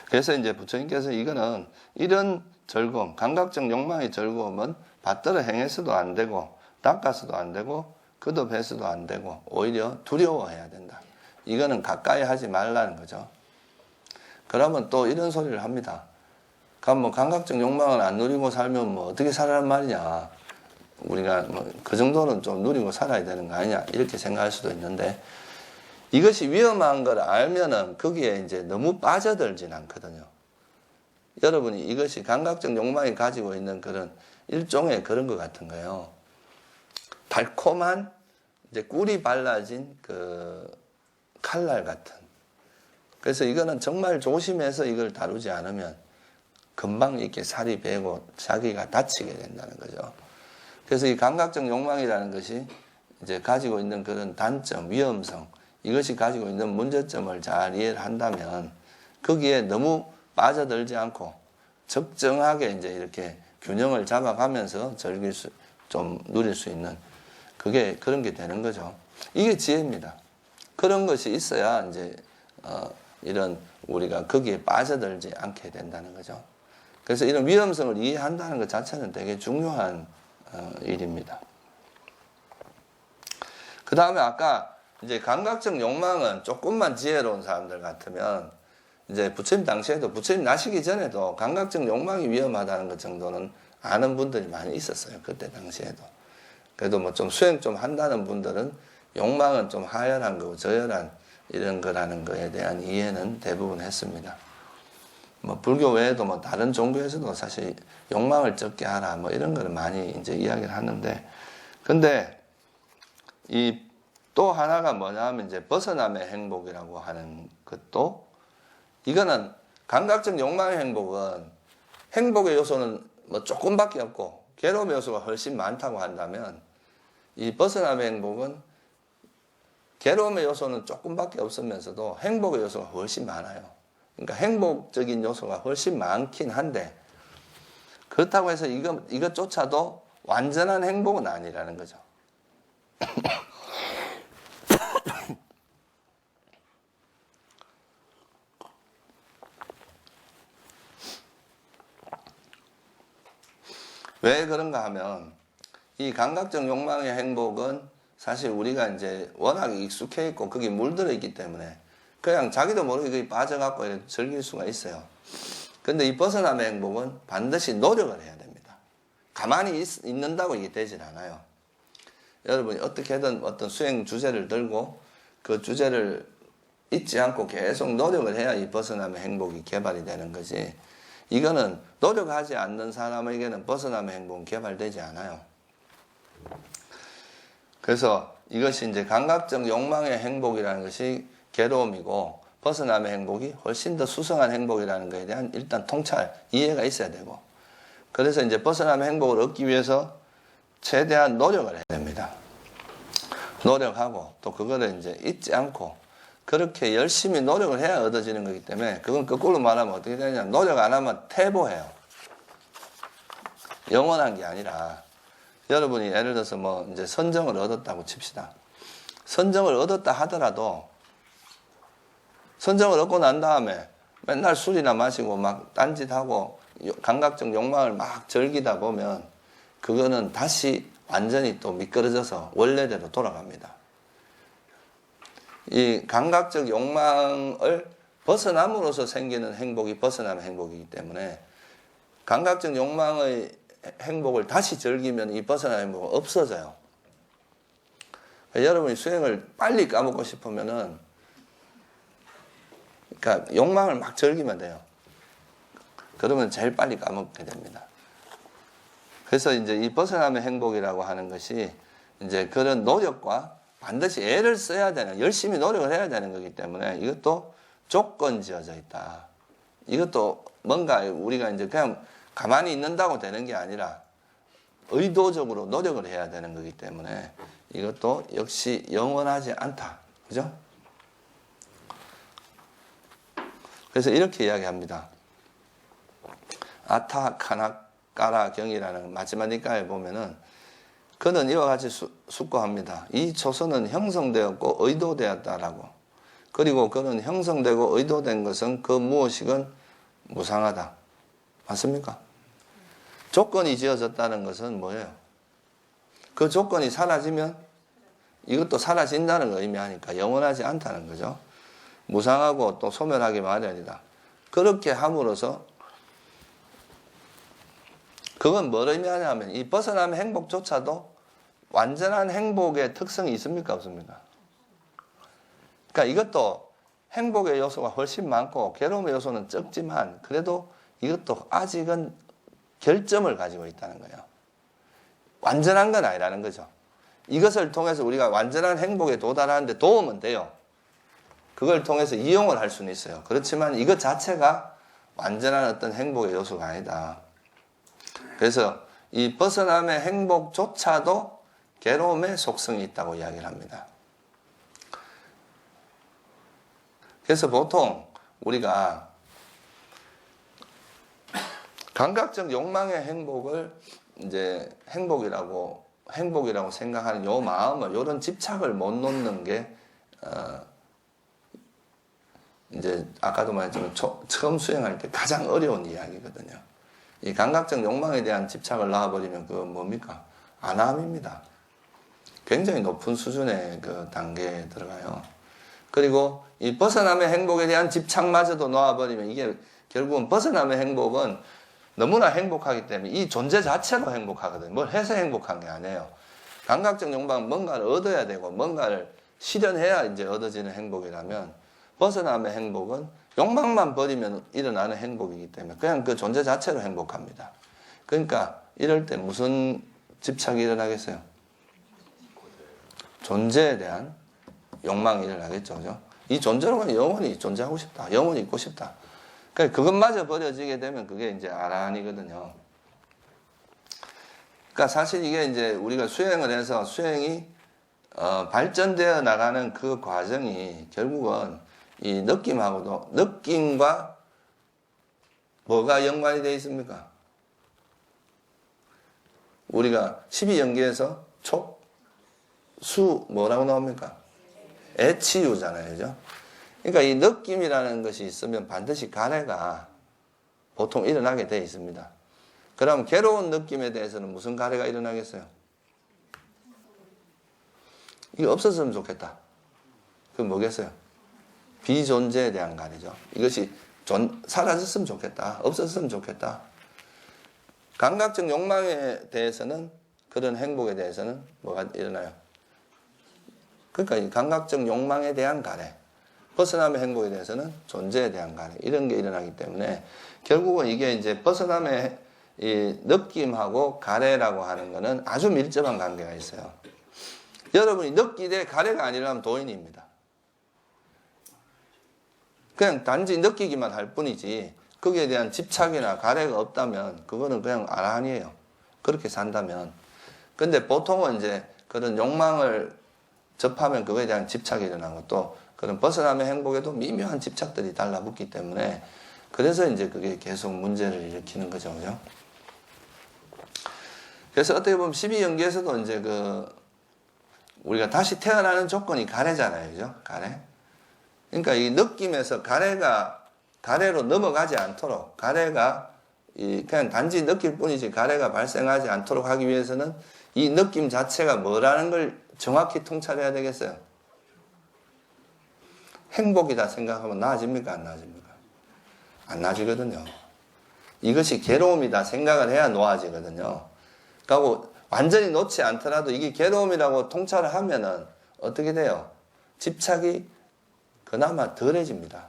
그래서 이제 부처님께서 이거는 이런 즐거움, 감각적 욕망의 즐거움은 받들어 행해서도 안 되고 닦아서도 안 되고 거듭해서도 안 되고 오히려 두려워해야 된다. 이거는 가까이 하지 말라는 거죠. 그러면 또 이런 소리를 합니다. 그럼 뭐 감각적 욕망을 안 누리고 살면 뭐 어떻게 살아란 말이냐. 우리가 뭐 그 정도는 좀 누리고 살아야 되는 거 아니냐. 이렇게 생각할 수도 있는데 이것이 위험한 걸 알면은 거기에 이제 너무 빠져들진 않거든요. 여러분이 이것이 감각적 욕망이 가지고 있는 그런 일종의 그런 것 같은 거예요. 달콤한 이제 꿀이 발라진 그 칼날 같은. 그래서 이거는 정말 조심해서 이걸 다루지 않으면 금방 이렇게 살이 배고 자기가 다치게 된다는 거죠. 그래서 이 감각적 욕망이라는 것이 이제 가지고 있는 그런 단점, 위험성, 이것이 가지고 있는 문제점을 잘 이해를 한다면 거기에 너무 빠져들지 않고 적정하게 이제 이렇게 균형을 잡아가면서 좀 누릴 수 있는 그런 게 되는 거죠. 이게 지혜입니다. 그런 것이 있어야 이제 이런 우리가 거기에 빠져들지 않게 된다는 거죠. 그래서 이런 위험성을 이해한다는 것 자체는 되게 중요한 일입니다. 그 다음에 아까 이제 감각적 욕망은 조금만 지혜로운 사람들 같으면 이제 부처님 당시에도 부처님 나시기 전에도 감각적 욕망이 위험하다는 것 정도는 아는 분들이 많이 있었어요. 그때 당시에도. 그래도 뭐 좀 수행 좀 한다는 분들은 욕망은 좀 하열한 거고 저열한 이런 거라는 거에 대한 이해는 대부분 했습니다. 뭐 불교 외에도 뭐 다른 종교에서도 사실 욕망을 적게 하라 뭐 이런 거를 많이 이제 이야기를 하는데 근데 이 또 하나가 뭐냐면 이제 벗어남의 행복이라고 하는 것도 이거는 감각적 욕망의 행복은 행복의 요소는 뭐 조금밖에 없고 괴로움의 요소가 훨씬 많다고 한다면 이 벗어남의 행복은 괴로움의 요소는 조금밖에 없으면서도 행복의 요소가 훨씬 많아요. 그러니까 행복적인 요소가 훨씬 많긴 한데 그렇다고 해서 이것조차도 완전한 행복은 아니라는 거죠. 왜 그런가 하면 이 감각적 욕망의 행복은 사실 우리가 이제 워낙 익숙해 있고 거기 물들어 있기 때문에 그냥 자기도 모르게 거기 빠져갖고 이렇게 즐길 수가 있어요. 근데 이 벗어남의 행복은 반드시 노력을 해야 됩니다. 가만히 있는다고 이게 되질 않아요. 여러분이 어떻게든 어떤 수행 주제를 들고 그 주제를 잊지 않고 계속 노력을 해야 이 벗어남의 행복이 개발이 되는 거지. 이거는 노력하지 않는 사람에게는 벗어남의 행복은 개발되지 않아요. 그래서 이것이 이제 감각적 욕망의 행복이라는 것이 괴로움이고 벗어남의 행복이 훨씬 더 수성한 행복이라는 것에 대한 일단 통찰, 이해가 있어야 되고 그래서 이제 벗어남의 행복을 얻기 위해서 최대한 노력을 해야 됩니다. 노력하고 또 그거를 이제 잊지 않고 그렇게 열심히 노력을 해야 얻어지는 거기 때문에 그건 거꾸로 말하면 어떻게 되냐 노력 안 하면 퇴보해요. 영원한 게 아니라 여러분이 예를 들어서 뭐 이제 선정을 얻었다고 칩시다. 선정을 얻었다 하더라도 선정을 얻고 난 다음에 맨날 술이나 마시고 막 딴짓하고 감각적 욕망을 막 즐기다 보면 그거는 다시 완전히 또 미끄러져서 원래대로 돌아갑니다. 이 감각적 욕망을 벗어남으로써 생기는 행복이 벗어남의 행복이기 때문에 감각적 욕망의 행복을 다시 즐기면 이 벗어남의 행복은 없어져요. 그러니까 여러분이 수행을 빨리 까먹고 싶으면은 그러니까 욕망을 막 즐기면 돼요. 그러면 제일 빨리 까먹게 됩니다. 그래서 이제 이 벗어남의 행복이라고 하는 것이 이제 그런 노력과 반드시 애를 써야 되는, 열심히 노력을 해야 되는 거기 때문에 이것도 조건 지어져 있다. 이것도 뭔가 우리가 이제 그냥 가만히 있는다고 되는 게 아니라 의도적으로 노력을 해야 되는 거기 때문에 이것도 역시 영원하지 않다. 그죠? 그래서 이렇게 이야기합니다. 아타카나까라 경이라는 마지막 니까에 보면은 그는 이와 같이 숙고합니다. 이 조선은 형성되었고 의도되었다라고. 그리고 그는 형성되고 의도된 것은 그 무엇이건 무상하다. 맞습니까? 조건이 지어졌다는 것은 뭐예요? 그 조건이 사라지면 이것도 사라진다는 걸 의미하니까 영원하지 않다는 거죠. 무상하고 또 소멸하기 마련이다. 그렇게 함으로써 그건 뭘 의미하냐면 이 벗어남의 행복조차도 완전한 행복의 특성이 있습니까? 없습니까? 그러니까 이것도 행복의 요소가 훨씬 많고 괴로움의 요소는 적지만 그래도 이것도 아직은 결점을 가지고 있다는 거예요. 완전한 건 아니라는 거죠. 이것을 통해서 우리가 완전한 행복에 도달하는데 도움은 돼요. 그걸 통해서 이용을 할 수는 있어요. 그렇지만 이것 자체가 완전한 어떤 행복의 요소가 아니다. 그래서 이 벗어남의 행복조차도 괴로움의 속성이 있다고 이야기를 합니다. 그래서 보통 우리가 감각적 욕망의 행복을 이제 행복이라고 생각하는 요 마음을, 요런 집착을 못 놓는 게 이제 아까도 말했지만 처음 수행할 때 가장 어려운 이야기거든요. 이 감각적 욕망에 대한 집착을 놔버리면 그건 뭡니까? 안함입니다. 굉장히 높은 수준의 그 단계에 들어가요. 그리고 이 벗어남의 행복에 대한 집착마저도 놓아버리면 이게 결국은 벗어남의 행복은 너무나 행복하기 때문에 이 존재 자체로 행복하거든요. 뭘 해서 행복한 게 아니에요. 감각적 욕망은 뭔가를 얻어야 되고 뭔가를 실현해야 이제 얻어지는 행복이라면 벗어남의 행복은 욕망만 버리면 일어나는 행복이기 때문에 그냥 그 존재 자체로 행복합니다. 그러니까 이럴 때 무슨 집착이 일어나겠어요? 존재에 대한 욕망이 일어나겠죠. 그죠? 이 존재로 그냥 영원히 존재하고 싶다. 영원히 있고 싶다. 그러니까 그것마저 버려지게 되면 그게 이제 아란이거든요. 그러니까 사실 이게 이제 우리가 수행을 해서 수행이 발전되어 나가는 그 과정이 결국은 이 느낌하고도 느낌과 뭐가 연관이 되어 있습니까? 우리가 12연계에서 촉, 수 뭐라고 나옵니까? 애치유잖아요. 그죠? 그러니까 이 느낌이라는 것이 있으면 반드시 가래가 보통 일어나게 되어 있습니다. 그럼 괴로운 느낌에 대해서는 무슨 가래가 일어나겠어요? 이거 없었으면 좋겠다. 그럼 뭐겠어요? 비존재에 대한 가래죠. 이것이 사라졌으면 좋겠다. 없었으면 좋겠다. 감각적 욕망에 대해서는 그런 행복에 대해서는 뭐가 일어나요? 그러니까 이 감각적 욕망에 대한 가래, 벗어남의 행복에 대해서는 존재에 대한 가래, 이런 게 일어나기 때문에 결국은 이게 이제 벗어남의 이 느낌하고 가래라고 하는 거는 아주 밀접한 관계가 있어요. 여러분이 느끼되 가래가 아니라면 도인입니다. 그냥 단지 느끼기만 할 뿐이지 거기에 대한 집착이나 가래가 없다면 그거는 그냥 아란이에요. 그렇게 산다면. 근데 보통은 이제 그런 욕망을 접하면 그거에 대한 집착이 일어나고 또 그런 벗어남의 행복에도 미묘한 집착들이 달라붙기 때문에 그래서 이제 그게 계속 문제를 일으키는 거죠. 그죠? 그래서 어떻게 보면 12연계에서도 이제 우리가 다시 태어나는 조건이 가래잖아요. 그죠? 가래. 그러니까 이 느낌에서 가래로 넘어가지 않도록 가래가 그냥 단지 느낄 뿐이지 가래가 발생하지 않도록 하기 위해서는 이 느낌 자체가 뭐라는 걸 정확히 통찰해야 되겠어요. 행복이다 생각하면 나아집니까? 안 나아집니까? 안 나아지거든요. 이것이 괴로움이다 생각을 해야 놓아지거든요. 그리고 완전히 놓지 않더라도 이게 괴로움이라고 통찰을 하면은 어떻게 돼요? 집착이 그나마 덜해집니다.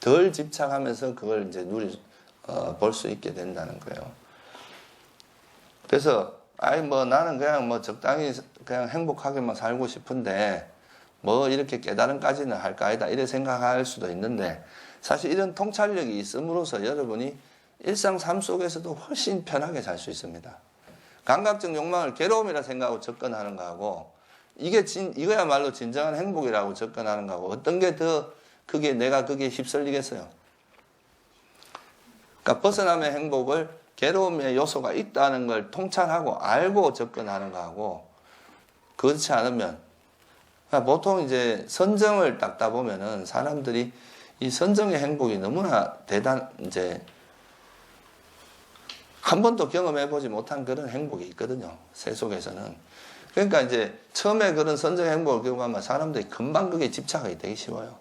덜 집착하면서 그걸 이제 볼 수 있게 된다는 거예요. 그래서 나는 그냥 적당히 그냥 행복하게만 살고 싶은데 이렇게 깨달음까지는 할까 아니다 이렇게 생각할 수도 있는데 사실 이런 통찰력이 있음으로써 여러분이 일상 삶 속에서도 훨씬 편하게 살 수 있습니다. 감각적 욕망을 괴로움이라 생각하고 접근하는 거하고 이거야말로 진정한 행복이라고 접근하는 거하고 어떤 게 더 내가 그게 휩쓸리겠어요? 그러니까 벗어남의 행복을 괴로움의 요소가 있다는 걸 통찰하고 알고 접근하는 거하고, 그렇지 않으면, 그러니까 보통 이제 선정을 닦다 보면은 사람들이 이 선정의 행복이 너무나 이제 한 번도 경험해보지 못한 그런 행복이 있거든요. 새 속에서는. 그러니까 이제 처음에 그런 선정의 행복을 경험하면 사람들이 금방 그게 집착이 되기 쉬워요.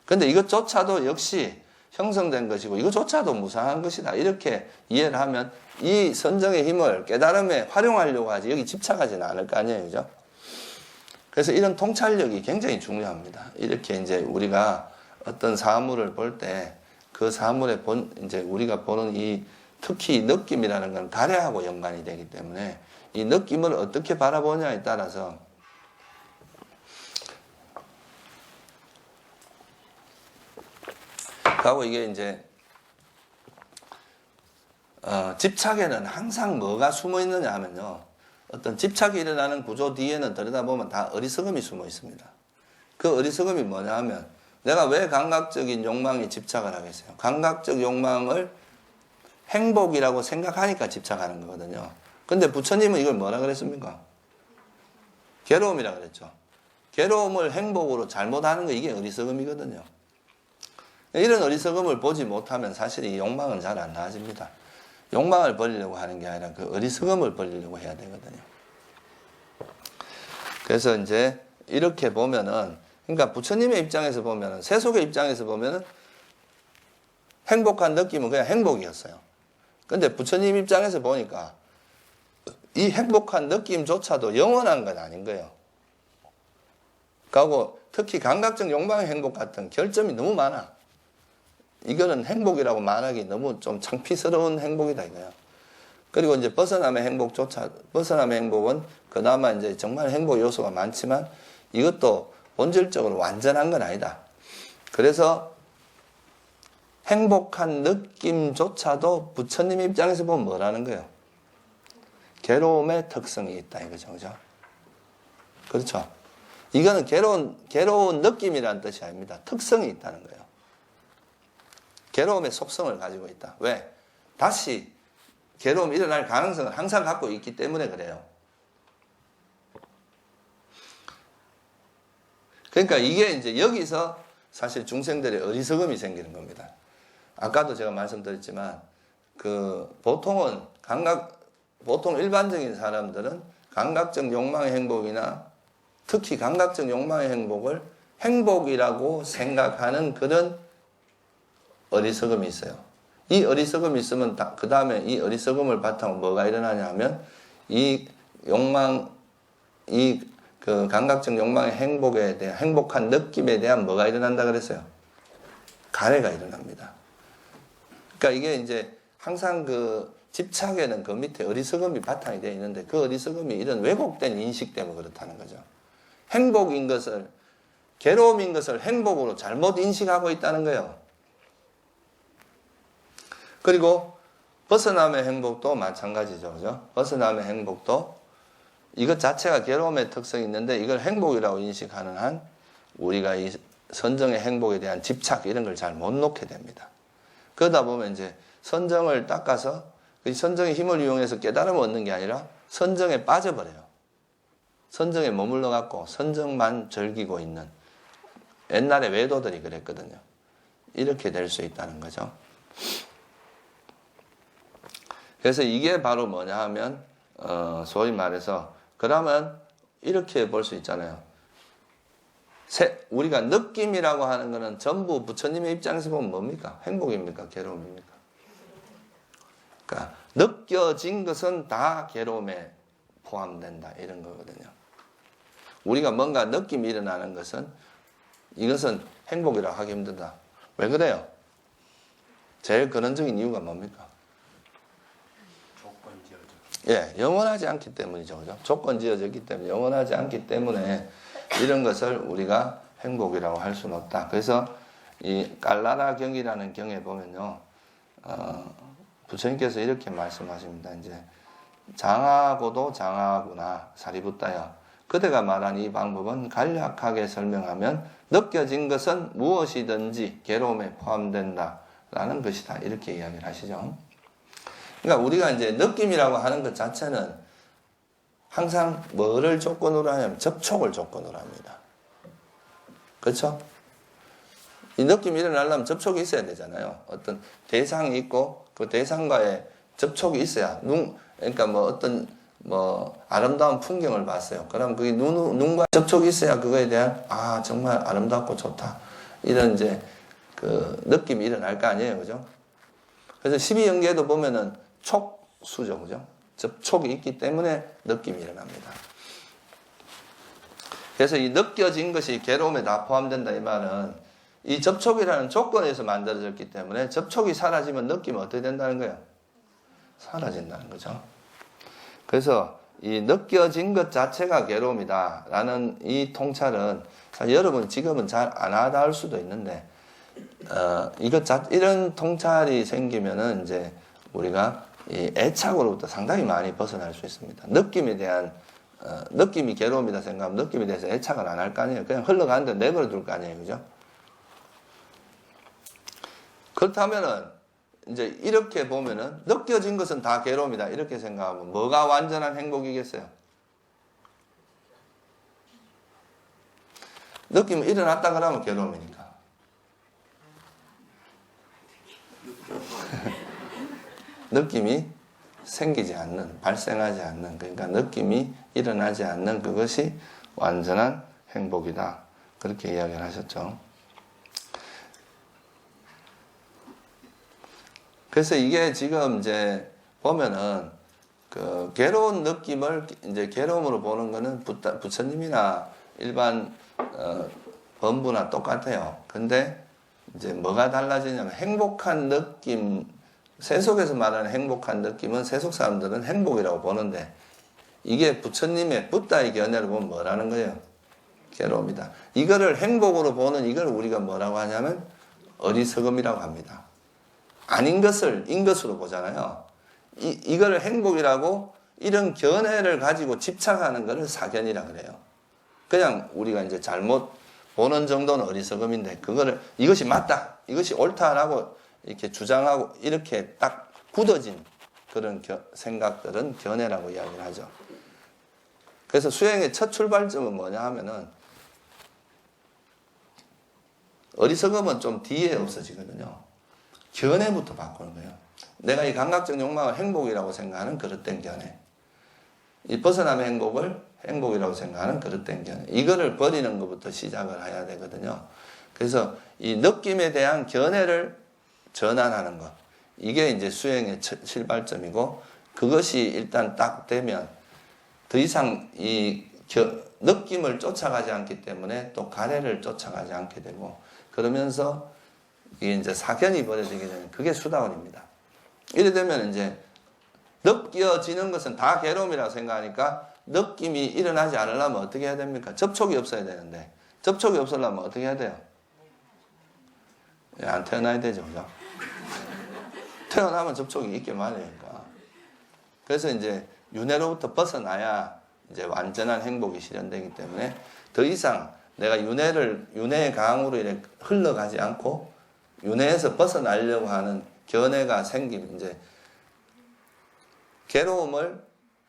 근데 이것조차도 역시 형성된 것이고 이것조차도 무상한 것이다. 이렇게 이해를 하면 이 선정의 힘을 깨달음에 활용하려고 하지 여기 집착하지는 않을 거 아니에요. 그죠? 그래서 이런 통찰력이 굉장히 중요합니다. 이렇게 이제 우리가 어떤 사물을 볼 때 그 사물에 이제 우리가 보는 이 특히 느낌이라는 건 가래하고 연관이 되기 때문에 이 느낌을 어떻게 바라보냐에 따라서 하고 이게 이제 집착에는 항상 뭐가 숨어 있느냐 하면요. 어떤 집착이 일어나는 구조 뒤에는 들여다보면 다 어리석음이 숨어 있습니다. 그 어리석음이 뭐냐 하면 내가 왜 감각적인 욕망에 집착을 하겠어요? 감각적 욕망을 행복이라고 생각하니까 집착하는 거거든요. 근데 부처님은 이걸 뭐라 그랬습니까? 괴로움이라 그랬죠. 괴로움을 행복으로 잘못하는 거 이게 어리석음이거든요. 이런 어리석음을 보지 못하면 사실 이 욕망은 잘 안 나아집니다. 욕망을 버리려고 하는 게 아니라 그 어리석음을 버리려고 해야 되거든요. 그래서 이제 이렇게 보면은, 그러니까 부처님의 입장에서 보면은, 세속의 입장에서 보면은 행복한 느낌은 그냥 행복이었어요. 근데 부처님 입장에서 보니까 이 행복한 느낌조차도 영원한 건 아닌 거예요. 그리고 특히 감각적 욕망의 행복 같은 결점이 너무 많아. 이거는 행복이라고 말하기 너무 좀 창피스러운 행복이다 이거야. 그리고 이제 벗어남의 행복은 그나마 이제 정말 행복 요소가 많지만 이것도 본질적으로 완전한 건 아니다. 그래서 행복한 느낌조차도 부처님 입장에서 보면 뭐라는 거예요? 괴로움의 특성이 있다 이거죠. 그죠? 그렇죠? 이거는 괴로운 느낌이라는 뜻이 아닙니다. 특성이 있다는 거예요. 괴로움의 속성을 가지고 있다. 왜? 다시 괴로움이 일어날 가능성을 항상 갖고 있기 때문에 그래요. 그러니까 이게 이제 여기서 사실 중생들의 어리석음이 생기는 겁니다. 아까도 제가 말씀드렸지만 보통 일반적인 사람들은 감각적 욕망의 행복이나 특히 감각적 욕망의 행복을 행복이라고 생각하는 그런 어리석음이 있어요. 이 어리석음이 있으면 그 다음에 이 어리석음을 바탕으로 뭐가 일어나냐 하면 이 욕망, 그 감각적 욕망의 행복에 대한 행복한 느낌에 대한 뭐가 일어난다 그랬어요? 가래가 일어납니다. 그러니까 이게 이제 항상 그 집착에는 그 밑에 어리석음이 바탕이 되어 있는데 그 어리석음이 이런 왜곡된 인식 때문에 그렇다는 거죠. 행복인 것을, 괴로움인 것을 행복으로 잘못 인식하고 있다는 거예요. 그리고 벗어남의 행복도 마찬가지죠. 그죠? 벗어남의 행복도 이것 자체가 괴로움의 특성이 있는데 이걸 행복이라고 인식하는 한 우리가 이 선정의 행복에 대한 집착 이런 걸 잘 못 놓게 됩니다. 그러다 보면 이제 선정을 닦아서 이 선정의 힘을 이용해서 깨달음을 얻는 게 아니라 선정에 빠져버려요. 선정에 머물러 갖고 선정만 즐기고 있는 옛날에 외도들이 그랬거든요. 이렇게 될 수 있다는 거죠. 그래서 이게 바로 뭐냐 하면 소위 말해서 그러면 이렇게 볼 수 있잖아요. 우리가 느낌이라고 하는 거는 전부 부처님의 입장에서 보면 뭡니까? 행복입니까? 괴로움입니까? 그러니까 느껴진 것은 다 괴로움에 포함된다 이런 거거든요. 우리가 뭔가 느낌이 일어나는 것은 이것은 행복이라고 하기 힘들다. 왜 그래요? 제일 근원적인 이유가 뭡니까? 예, 영원하지 않기 때문이죠. 그죠? 조건지어졌기 때문에 영원하지 않기 때문에 이런 것을 우리가 행복이라고 할 수는 없다. 그래서 이 깔라라 경이라는 경에 보면요. 부처님께서 이렇게 말씀하십니다. 이제 장하고도 장하구나 사리붓다야. 그대가 말한 이 방법은 간략하게 설명하면 느껴진 것은 무엇이든지 괴로움에 포함된다 라는 것이다. 이렇게 이야기를 하시죠. 그러니까 우리가 이제 느낌이라고 하는 것 자체는 항상 뭐를 조건으로 하냐면 접촉을 조건으로 합니다. 그렇죠? 이 느낌이 일어나려면 접촉이 있어야 되잖아요. 어떤 대상이 있고 그 대상과의 접촉이 있어야 그러니까 뭐 어떤 아름다운 풍경을 봤어요. 그럼 그게 눈과 접촉이 있어야 그거에 대한 정말 아름답고 좋다. 이런 이제 그 느낌이 일어날 거 아니에요. 그죠? 그래서 12연계도 보면은 촉수죠. 그죠? 접촉이 있기 때문에 느낌이 일어납니다. 그래서 이 느껴진 것이 괴로움에 다 포함된다 이 말은 이 접촉이라는 조건에서 만들어졌기 때문에 접촉이 사라지면 느낌이 어떻게 된다는 거예요? 사라진다는 거죠. 그래서 이 느껴진 것 자체가 괴로움이다 라는 이 통찰은 사실 여러분 지금은 잘 안 하다 할 수도 있는데 이런 통찰이 생기면은 이제 우리가 이 애착으로부터 상당히 많이 벗어날 수 있습니다. 느낌에 대한 느낌이 괴로움이다 생각하면 느낌에 대해서 애착을 안 할 거 아니에요. 그냥 흘러가는데 내버려 둘 거 아니에요. 그죠? 그렇다면은 이제 이렇게 보면은 느껴진 것은 다 괴로움이다 이렇게 생각하면 뭐가 완전한 행복이겠어요? 느낌이 일어났다 그러면 괴로움이니까. 느낌이 생기지 않는, 발생하지 않는, 그러니까 느낌이 일어나지 않는 그것이 완전한 행복이다. 그렇게 이야기를 하셨죠. 그래서 이게 지금 이제 보면은 그 괴로운 느낌을 이제 괴로움으로 보는 거는 부처님이나 일반 범부나 똑같아요. 근데 이제 뭐가 달라지냐면 행복한 느낌, 세속에서 말하는 행복한 느낌은 세속 사람들은 행복이라고 보는데 이게 부처님의 붓다의 견해를 보면 뭐라는 거예요? 괴로움이다. 이거를 행복으로 보는 이걸 우리가 뭐라고 하냐면 어리석음이라고 합니다. 아닌 것을 인 것으로 보잖아요. 이걸 행복이라고 이런 견해를 가지고 집착하는 것을 사견이라 그래요. 그냥 우리가 이제 잘못 보는 정도는 어리석음인데 그거를 이것이 맞다, 이것이 옳다라고 이렇게 주장하고 이렇게 딱 굳어진 그런 생각들은 견해라고 이야기를 하죠. 그래서 수행의 첫 출발점은 뭐냐 하면은 어리석음은 좀 뒤에 없어지거든요. 견해부터 바꾸는 거예요. 내가 이 감각적 욕망을 행복이라고 생각하는 그릇된 견해. 이 벗어남의 행복을 행복이라고 생각하는 그릇된 견해. 이거를 버리는 것부터 시작을 해야 되거든요. 그래서 이 느낌에 대한 견해를 전환하는 것. 이게 이제 수행의 출발점이고 그것이 일단 딱 되면 더 이상 이 느낌을 쫓아가지 않기 때문에 또 가래를 쫓아가지 않게 되고 그러면서 이게 이제 사견이 벌어지게 되면 그게 수다원입니다. 이래 되면 이제 느껴지는 것은 다 괴로움이라고 생각하니까 느낌이 일어나지 않으려면 어떻게 해야 됩니까? 접촉이 없어야 되는데 접촉이 없으려면 어떻게 해야 돼요? 안 태어나야 되죠. 그죠? 태어나면 접촉이 있게 마련이니까. 그래서 이제 윤회로부터 벗어나야 이제 완전한 행복이 실현되기 때문에 더 이상 내가 윤회의 강으로 이렇게 흘러가지 않고 윤회에서 벗어나려고 하는 견해가 생기면 이제 괴로움을,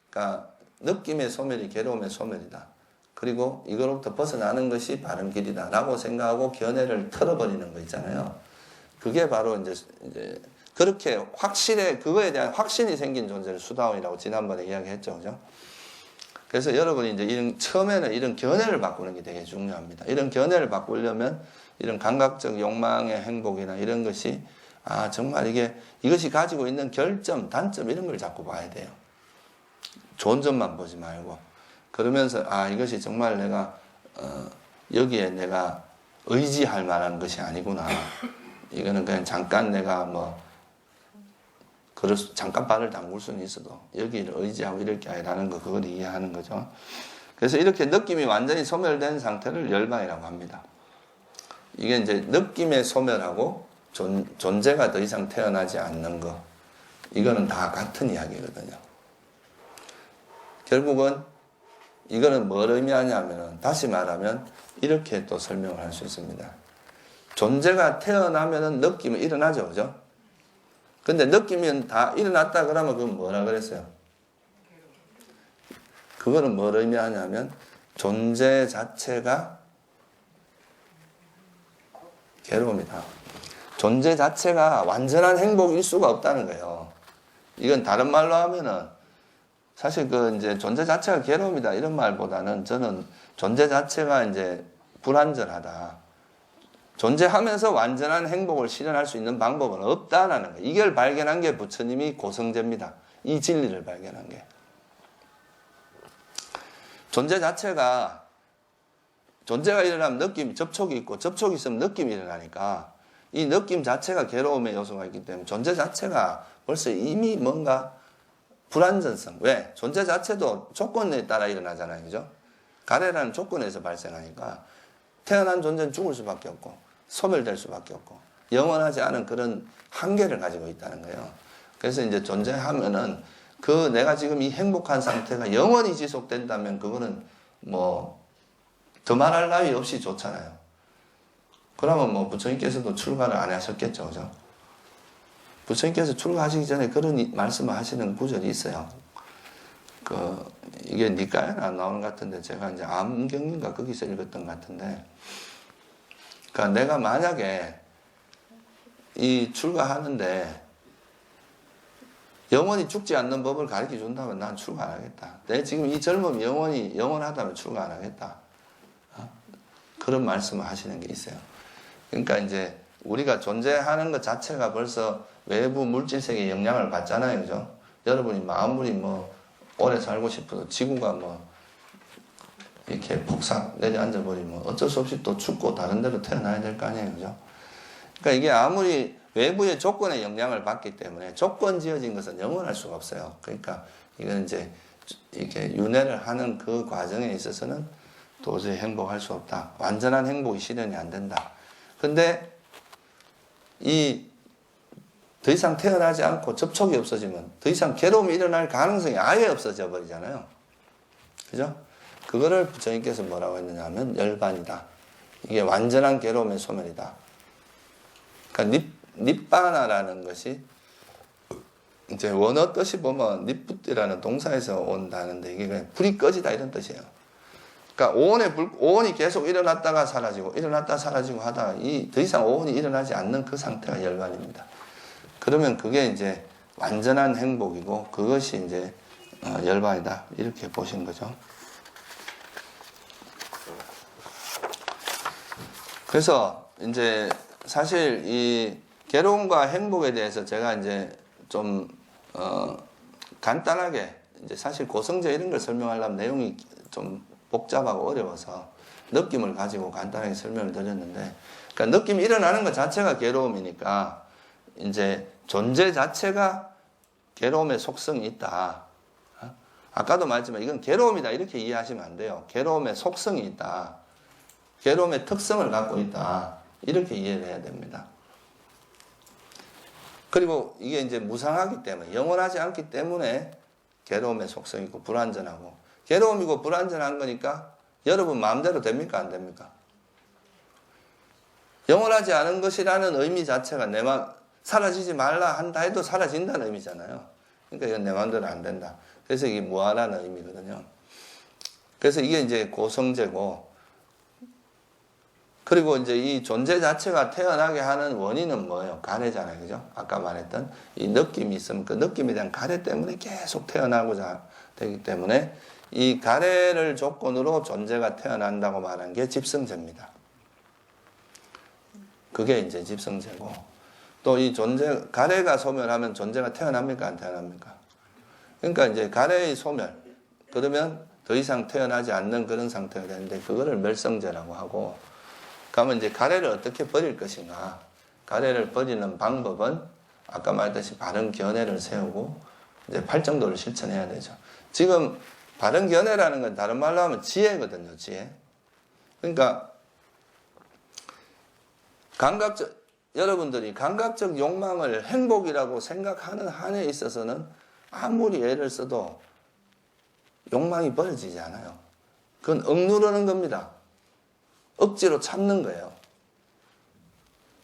그러니까 느낌의 소멸이 괴로움의 소멸이다. 그리고 이거로부터 벗어나는 것이 바른 길이다. 라고 생각하고 견해를 털어버리는 거 있잖아요. 그게 바로 이제 그렇게 그거에 대한 확신이 생긴 존재를 수다원이라고 지난번에 이야기했죠. 그죠? 그래서 여러분이 이제 처음에는 이런 견해를 바꾸는 게 되게 중요합니다. 이런 견해를 바꾸려면 이런 감각적 욕망의 행복이나 이런 것이 정말 이것이 가지고 있는 결점, 단점 이런 걸 자꾸 봐야 돼요. 좋은 점만 보지 말고 그러면서 이것이 정말 내가 여기에 내가 의지할 만한 것이 아니구나. 이거는 그냥 잠깐 내가 잠깐 발을 담글 수는 있어도 여기를 의지하고 이럴 게 아니라는 거 그걸 이해하는 거죠. 그래서 이렇게 느낌이 완전히 소멸된 상태를 열반이라고 합니다. 이게 이제 느낌의 소멸하고 존재가 더 이상 태어나지 않는 거 이거는 다 같은 이야기거든요. 결국은 이거는 뭘 의미하냐면 다시 말하면 이렇게 또 설명을 할 수 있습니다. 존재가 태어나면은 느낌이 일어나죠, 그죠? 근데 느낌이 다 일어났다 그러면 그건 뭐라 그랬어요? 그거는 뭘 의미하냐면 존재 자체가 괴로움이다. 존재 자체가 완전한 행복일 수가 없다는 거예요. 이건 다른 말로 하면은 사실 그 이제 존재 자체가 괴로움이다 이런 말보다는 저는 존재 자체가 이제 불완전하다. 존재하면서 완전한 행복을 실현할 수 있는 방법은 없다라는 거예요. 이걸 발견한 게 부처님이 고성제입니다. 이 진리를 발견한 게. 존재 자체가 존재가 일어나면 느낌, 접촉이 있고 접촉이 있으면 느낌이 일어나니까 이 느낌 자체가 괴로움의 요소가 있기 때문에 존재 자체가 벌써 이미 뭔가 불완전성. 왜? 존재 자체도 조건에 따라 일어나잖아요. 그죠? 가래라는 조건에서 발생하니까 태어난 존재는 죽을 수밖에 없고 소멸될 수밖에 없고 영원하지 않은 그런 한계를 가지고 있다는 거예요. 그래서 이제 존재하면은 그 내가 지금 이 행복한 상태가 영원히 지속된다면 그거는 뭐 더 말할 나위 없이 좋잖아요. 그러면 뭐 부처님께서도 출가를 안 하셨겠죠. 그죠? 부처님께서 출가하시기 전에 그런 말씀을 하시는 구절이 있어요. 이게 니까에는 안 나오는 것 같은데 제가 이제 암경인가 거기서 읽었던 것 같은데 그러니까 내가 만약에 이 출가하는데 영원히 죽지 않는 법을 가르쳐 준다면 난 출가 안 하겠다. 내 지금 이 젊음이 영원하다면 출가 안 하겠다. 그런 말씀을 하시는 게 있어요. 그러니까 이제 우리가 존재하는 것 자체가 벌써 외부 물질세계의 영향을 받잖아요. 그죠? 여러분이 아무리 뭐 오래 살고 싶어도 지구가 뭐 이렇게 폭삭 내려앉아 버리면 어쩔 수 없이 또 죽고 다른 데로 태어나야 될 거 아니에요. 그죠? 그러니까 이게 아무리 외부의 조건에 영향을 받기 때문에 조건 지어진 것은 영원할 수가 없어요. 그러니까 이건 이제 이렇게 윤회를 하는 그 과정에 있어서는 도저히 행복할 수 없다. 완전한 행복이 실현이 안 된다. 근데 더 이상 태어나지 않고 접촉이 없어지면 더 이상 괴로움이 일어날 가능성이 아예 없어져 버리잖아요. 그죠? 그거를 부처님께서 뭐라고 했느냐 하면 열반이다. 이게 완전한 괴로움의 소멸이다. 그러니까 닛바나라는 것이 이제 원어 뜻이 보면 닛붓이라는 동사에서 온다는데 이게 그냥 불이 꺼지다 이런 뜻이에요. 그러니까 오온이 계속 일어났다가 사라지고 일어났다 사라지고 하다가 더 이상 오온이 일어나지 않는 그 상태가 열반입니다. 그러면 그게 이제 완전한 행복이고 그것이 이제 열반이다 이렇게 보신 거죠. 그래서 이제 사실 이 괴로움과 행복에 대해서 제가 이제 좀 간단하게 이제 사실 고성제 이런 걸 설명하려면 내용이 좀 복잡하고 어려워서 느낌을 가지고 간단하게 설명을 드렸는데, 그러니까 느낌이 일어나는 것 자체가 괴로움이니까 이제 존재 자체가 괴로움의 속성이 있다. 아까도 말했지만 이건 괴로움이다 이렇게 이해하시면 안 돼요. 괴로움의 속성이 있다. 괴로움의 특성을 갖고 있다. 이렇게 이해를 해야 됩니다. 그리고 이게 이제 무상하기 때문에 영원하지 않기 때문에 괴로움의 속성이 있고 불완전하고 괴로움이고 불완전한 거니까 여러분 마음대로 됩니까? 안 됩니까? 영원하지 않은 것이라는 의미 자체가 내 마음 사라지지 말라 한다 해도 사라진다는 의미잖아요. 그러니까 이건 내 마음대로 안 된다. 그래서 이게 무하라는 의미거든요. 그래서 이게 이제 고성제고, 그리고 이제 이 존재 자체가 태어나게 하는 원인은 뭐예요? 가래잖아요. 그죠? 아까 말했던 이 느낌이 있으면 그 느낌에 대한 가래 때문에 계속 태어나고자 되기 때문에 이 가래를 조건으로 존재가 태어난다고 말한 게 집성제입니다. 그게 이제 집성제고, 또 이 가래가 소멸하면 존재가 태어납니까? 안 태어납니까? 그러니까 이제 가래의 소멸, 그러면 더 이상 태어나지 않는 그런 상태가 되는데 그거를 멸성제라고 하고, 그러면 이제 가래를 어떻게 버릴 것인가? 가래를 버리는 방법은 아까 말했듯이 바른 견해를 세우고 이제 팔정도를 실천해야 되죠. 지금 바른 견해라는 건 다른 말로 하면 지혜거든요. 지혜. 그러니까 여러분들이 감각적 욕망을 행복이라고 생각하는 한에 있어서는 아무리 애를 써도 욕망이 버려지지 않아요. 그건 억누르는 겁니다. 억지로 참는 거예요.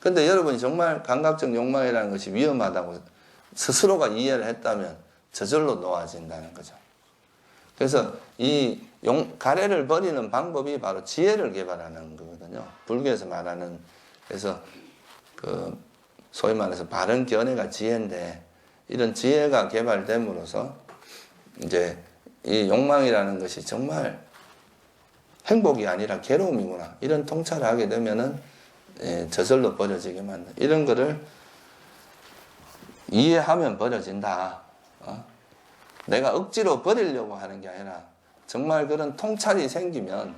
근데 여러분이 정말 감각적 욕망이라는 것이 위험하다고 스스로가 이해를 했다면 저절로 놓아진다는 거죠. 그래서 이 가래를 버리는 방법이 바로 지혜를 개발하는 거거든요. 불교에서 말하는, 그래서 그 소위 말해서 바른 견해가 지혜인데, 이런 지혜가 개발됨으로써 이제 이 욕망이라는 것이 정말 행복이 아니라 괴로움이구나, 이런 통찰을 하게 되면은 저절로 버려지게 만든, 이런 거를 이해하면 버려진다. 내가 억지로 버리려고 하는 게 아니라 정말 그런 통찰이 생기면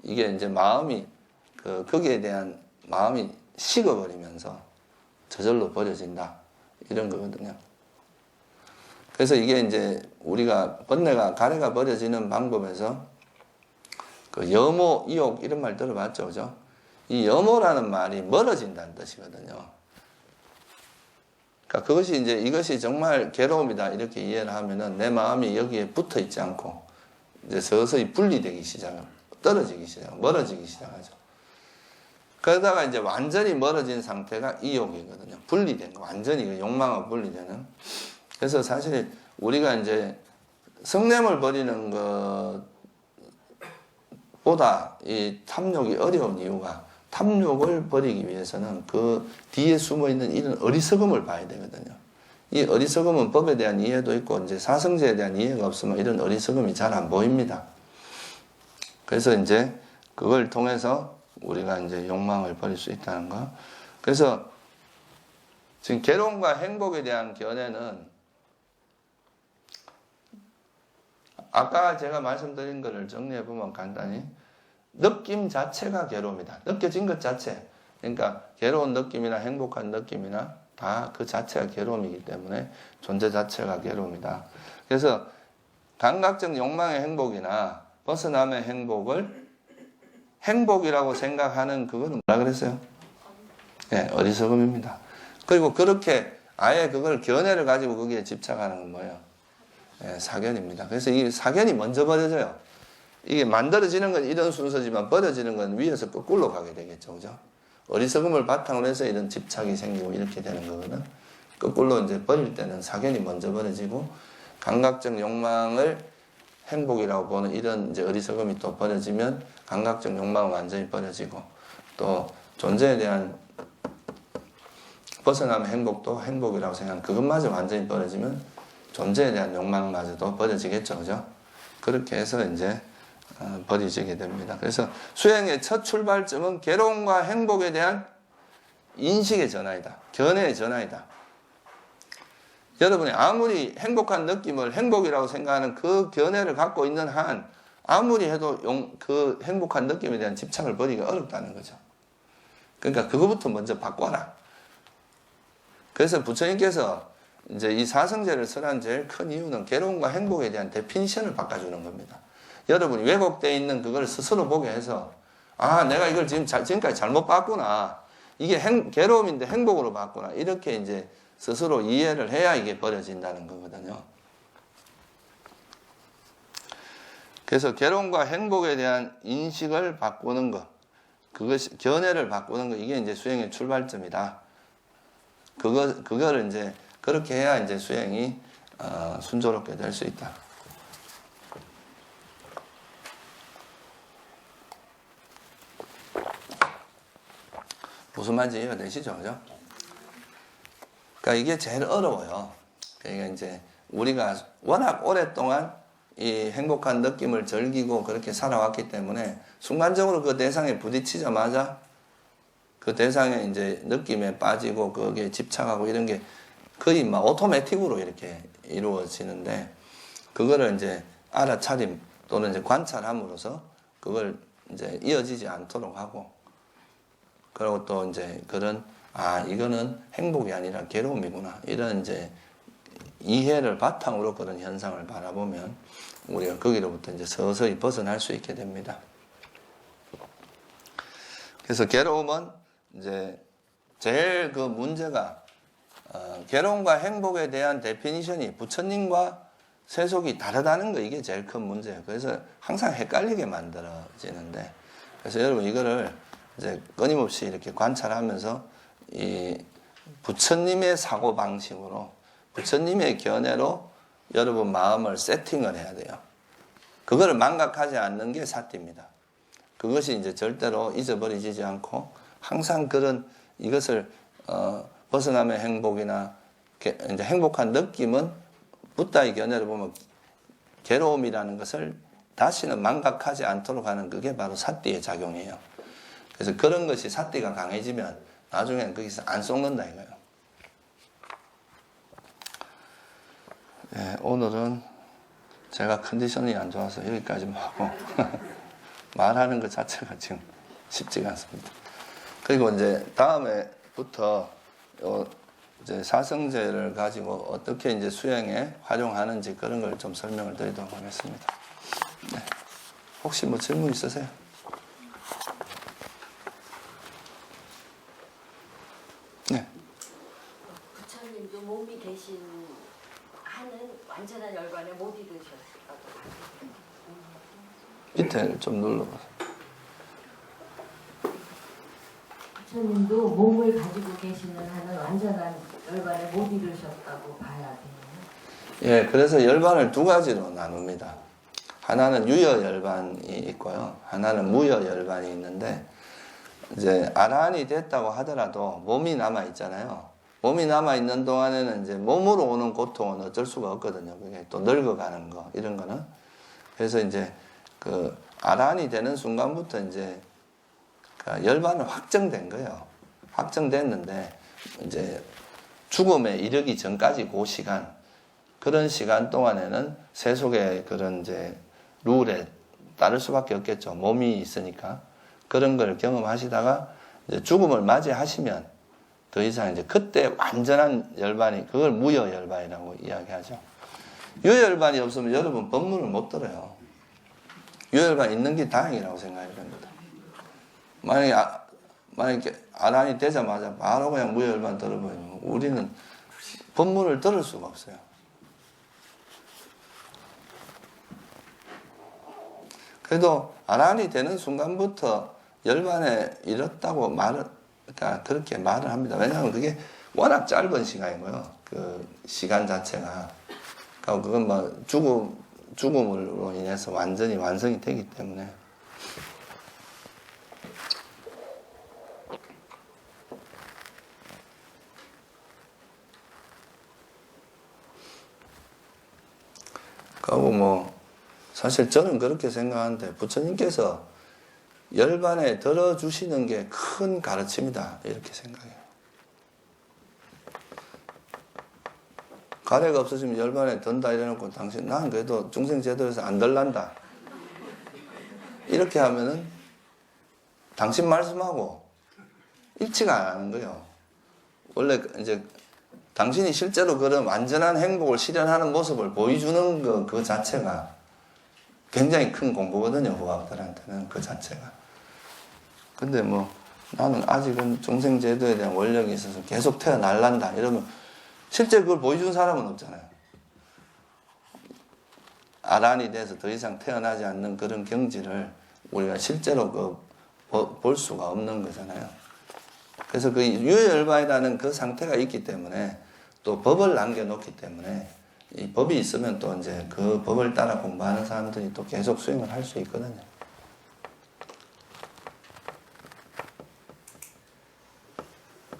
이게 이제 마음이 거기에 대한 마음이 식어버리면서 저절로 버려진다, 이런 거거든요. 그래서 이게 이제 우리가 번뇌가 가래가 버려지는 방법에서 그 여모, 이욕 이런 말 들어봤죠, 그죠? 이 여모라는 말이 멀어진다는 뜻이거든요. 그러니까 그것이 이제 이것이 정말 괴로움이다 이렇게 이해를 하면은 내 마음이 여기에 붙어 있지 않고 이제 서서히 분리되기 시작하고 떨어지기 시작하고 멀어지기 시작하죠. 그러다가 이제 완전히 멀어진 상태가 이욕이거든요. 분리된 거, 완전히 욕망하고 분리되는. 그래서 사실 우리가 이제 성냄을 버리는 것보다 이 탐욕이 어려운 이유가, 탐욕을 버리기 위해서는 그 뒤에 숨어 있는 이런 어리석음을 봐야 되거든요. 이 어리석음은 법에 대한 이해도 있고 이제 사성제에 대한 이해가 없으면 이런 어리석음이 잘 안 보입니다. 그래서 이제 그걸 통해서 우리가 이제 욕망을 버릴 수 있다는 거. 그래서 지금 괴로움과 행복에 대한 견해는 아까 제가 말씀드린 거를 정리해 보면 간단히 느낌 자체가 괴로움이다. 느껴진 것 자체. 그러니까 괴로운 느낌이나 행복한 느낌이나 다 그 자체가 괴로움이기 때문에 존재 자체가 괴로움이다. 그래서 감각적 욕망의 행복이나 벗어남의 행복을 행복이라고 생각하는 그거는 뭐라 그랬어요? 네, 어리석음입니다. 그리고 그렇게 아예 그걸 견해를 가지고 거기에 집착하는 건 뭐예요? 네, 사견입니다. 그래서 이 사견이 먼저 버려져요. 이게 만들어지는 건 이런 순서지만 버려지는 건 위에서 거꾸로 가게 되겠죠. 그죠? 어리석음을 바탕으로 해서 이런 집착이 생기고 이렇게 되는 거거든. 거꾸로 이제 버릴 때는 사견이 먼저 버려지고, 감각적 욕망을 행복이라고 보는 이런 이제 어리석음이 또 버려지면 감각적 욕망은 완전히 버려지고, 또 존재에 대한 벗어나면 행복도 행복이라고 생각하는 그것마저 완전히 버려지면 존재에 대한 욕망마저도 버려지겠죠. 그죠? 그렇게 해서 이제 버려지게 됩니다. 그래서 수행의 첫 출발점은 괴로움과 행복에 대한 인식의 전환이다. 견해의 전환이다. 여러분이 아무리 행복한 느낌을 행복이라고 생각하는 그 견해를 갖고 있는 한 아무리 해도 그 행복한 느낌에 대한 집착을 버리기가 어렵다는 거죠. 그러니까 그거부터 먼저 바꿔라. 그래서 부처님께서 이제 이 사성제를 설한 제일 큰 이유는 괴로움과 행복에 대한 데피니션을 바꿔주는 겁니다. 여러분이 왜곡되어 있는 그걸 스스로 보게 해서, 아, 내가 이걸 지금까지 잘못 봤구나. 이게 괴로움인데 행복으로 봤구나. 이렇게 이제 스스로 이해를 해야 이게 버려진다는 거거든요. 그래서 괴로움과 행복에 대한 인식을 바꾸는 것, 그것이 견해를 바꾸는 것, 이게 이제 수행의 출발점이다. 그거를 이제 그렇게 해야 이제 수행이 순조롭게 될 수 있다. 무슨 말인지 이해가 되시죠? 그죠? 그러니까 이게 제일 어려워요. 그러니까 이제 우리가 워낙 오랫동안 이 행복한 느낌을 즐기고 그렇게 살아왔기 때문에 순간적으로 그 대상에 부딪히자마자 그 대상의 이제 느낌에 빠지고 거기에 집착하고 이런 게 거의 막 오토매틱으로 이렇게 이루어지는데, 그거를 이제 알아차림 또는 이제 관찰함으로써 그걸 이제 이어지지 않도록 하고, 그리고 또 이제 그런, 아, 이거는 행복이 아니라 괴로움이구나, 이런 이제 이해를 바탕으로 그런 현상을 바라보면 우리가 거기로부터 이제 서서히 벗어날 수 있게 됩니다. 그래서 괴로움은 이제 제일 그 문제가 괴로움과 행복에 대한 데피니션이 부처님과 세속이 다르다는 거, 이게 제일 큰 문제예요. 그래서 항상 헷갈리게 만들어지는데, 그래서 여러분 이거를 이제 끊임없이 이렇게 관찰하면서 이 부처님의 사고 방식으로 부처님의 견해로 여러분 마음을 세팅을 해야 돼요. 그거를 망각하지 않는 게 사띠입니다. 그것이 이제 절대로 잊어버리지 않고 항상 그런 이것을 벗어남의 행복이나 이제 행복한 느낌은 붓다의 견해를 보면 괴로움이라는 것을 다시는 망각하지 않도록 하는 그게 바로 사띠의 작용이에요. 그래서 그런 것이 사띠가 강해지면 나중에는 거기서 안 썩는다 이거예요. 네, 오늘은 제가 컨디션이 안 좋아서 여기까지만 하고 말하는 것 자체가 지금 쉽지가 않습니다. 그리고 이제 다음에부터 이제 사성제를 가지고 어떻게 이제 수행에 활용하는지 그런 걸 좀 설명을 드리도록 하겠습니다. 네. 혹시 뭐 질문 있으세요? 네. 부처님도 몸이 대신 하는 완전한 열반에 못 이르셨다고. 밑에 좀 눌러보세요. 부처님도 몸을 가지고 계시는 하는 완전한 열반에 못 이르셨다고 봐야 돼요. 예, 그래서 열반을 두 가지로 나눕니다. 하나는 유여열반이 있고요. 하나는 무여열반이 있는데, 이제 아라한이 됐다고 하더라도 몸이 남아 있잖아요. 몸이 남아 있는 동안에는 이제 몸으로 오는 고통은 어쩔 수가 없거든요. 그게 또 늙어가는 거 이런 거는. 그래서 이제 그 아라한이 되는 순간부터 이제 그 열반은 확정된 거예요. 확정됐는데 이제 죽음에 이르기 전까지 그 시간, 그런 시간 동안에는 세속의 그런 이제 룰에 따를 수밖에 없겠죠. 몸이 있으니까. 그런 걸 경험하시다가 이제 죽음을 맞이하시면 더 이상 이제 그때 완전한 열반이, 그걸 무여열반이라고 이야기하죠. 유여열반이 없으면 여러분 법문을 못 들어요. 유여열반 있는 게 다행이라고 생각이 됩니다. 만약에 아란이 되자마자 바로 그냥 무여열반 들어버리면 우리는 법문을 들을 수가 없어요. 그래도 아란이 되는 순간부터 열반에 이뤘다고 그러니까 그렇게 말을 합니다. 왜냐하면 그게 워낙 짧은 시간이고요. 그 시간 자체가. 그러니까 그건 뭐 죽음으로 인해서 완전히 완성이 되기 때문에. 그리고 뭐 사실 저는 그렇게 생각하는데 부처님께서 열반에 들어주시는 게 큰 가르침이다 이렇게 생각해요. 가래가 없어지면 열반에 든다 이래놓고 당신 난 그래도 중생제도에서 안 들란다 이렇게 하면은 당신 말씀하고 일치가 안 하는 거예요. 원래 이제 당신이 실제로 그런 완전한 행복을 실현하는 모습을 보여주는 그 자체가 굉장히 큰 공부거든요. 후학들한테는 그 자체가. 근데 뭐 나는 아직은 중생제도에 대한 원력이 있어서 계속 태어날란다 이러면 실제 그걸 보여준 사람은 없잖아요. 아란이 돼서 더 이상 태어나지 않는 그런 경지를 우리가 실제로 볼 수가 없는 거잖아요. 그래서 그 유여열반이라는 그 상태가 있기 때문에 또 법을 남겨놓기 때문에 이 법이 있으면 또 이제 그 법을 따라 공부하는 사람들이 또 계속 수행을 할 수 있거든요.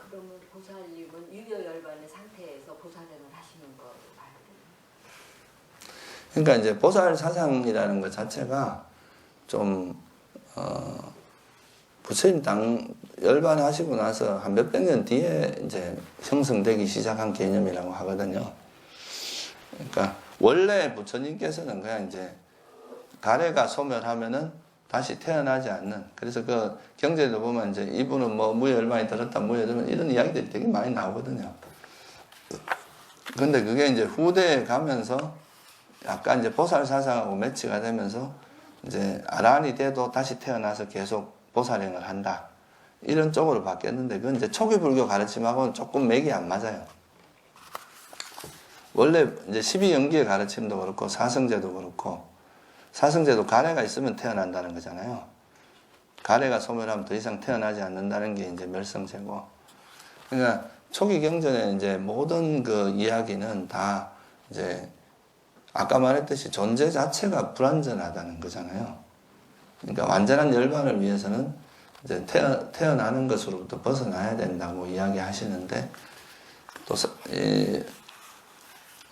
그러면 보살님은 유여열반의 상태에서 보살행을 하시는 거 봐야 돼요. 그러니까 이제 보살 사상이라는 것 자체가 좀 부처님 열반하시고 나서 한 몇백 년 뒤에 이제 형성되기 시작한 개념이라고 하거든요. 그러니까 원래 부처님께서는 그냥 이제 가래가 소멸하면은 다시 태어나지 않는, 그래서 그 경제도 보면 이제 이분은 뭐 무여열반이 들었다 무여열반 이런 이야기들이 되게 많이 나오거든요. 근데 그게 이제 후대에 가면서 약간 이제 보살 사상하고 매치가 되면서 이제 아란이 돼도 다시 태어나서 계속 보살행을 한다 이런 쪽으로 바뀌었는데, 그건 이제 초기 불교 가르침하고는 조금 맥이 안 맞아요. 원래 이제 12연기의 가르침도 그렇고 사성제도 그렇고, 사성제도 가래가 있으면 태어난다는 거잖아요. 가래가 소멸하면 더 이상 태어나지 않는다는 게 이제 멸성제고, 그러니까 초기 경전에 이제 모든 그 이야기는 다 이제 아까 말했듯이 존재 자체가 불완전하다는 거잖아요. 그러니까 완전한 열반을 위해서는 이제 태어나는 것으로부터 벗어나야 된다고 이야기하시는데 또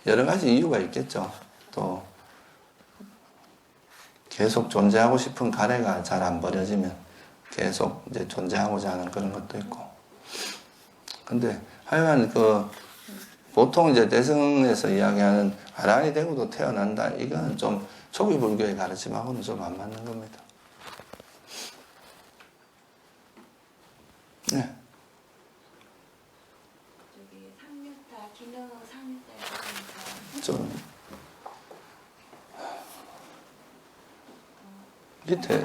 여러 가지 이유가 있겠죠. 또 계속 존재하고 싶은 가래가 잘 안 버려지면 계속 이제 존재하고자 하는 그런 것도 있고. 근데 하여간 그 보통 이제 대승에서 이야기하는 아란이 되고도 태어난다. 이거는 좀 초기 불교의 가르침하고는 좀 안 맞는 겁니다. 네. 저기 상류타 기능 상류타에서 좀 밑에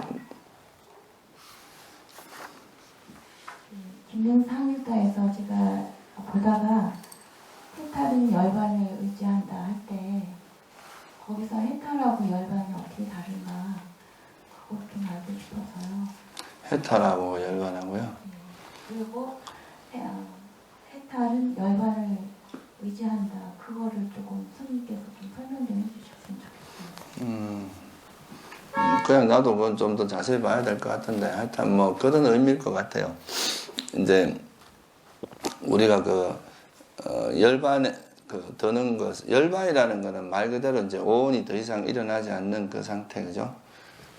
기능 상류타에서 제가 보다가 해탈은 열반을 의지한다 할 때 거기서 해탈하고 열반이 어떻게 다른가 그것 좀 알고 싶어서요. 해탈하고 열반하고요. 그리고 해탈은 열반을 의지한다. 그거를 조금 스님께서 좀 설명 좀 해주셨으면 좋겠습니다. 그냥 나도 그건 좀 더 자세히 봐야 될 것 같은데 하여튼 뭐 그런 의미일 것 같아요. 이제 우리가 열반에 드는 것, 열반이라는 거는 말 그대로 이제 오온이 더 이상 일어나지 않는 그 상태, 그죠?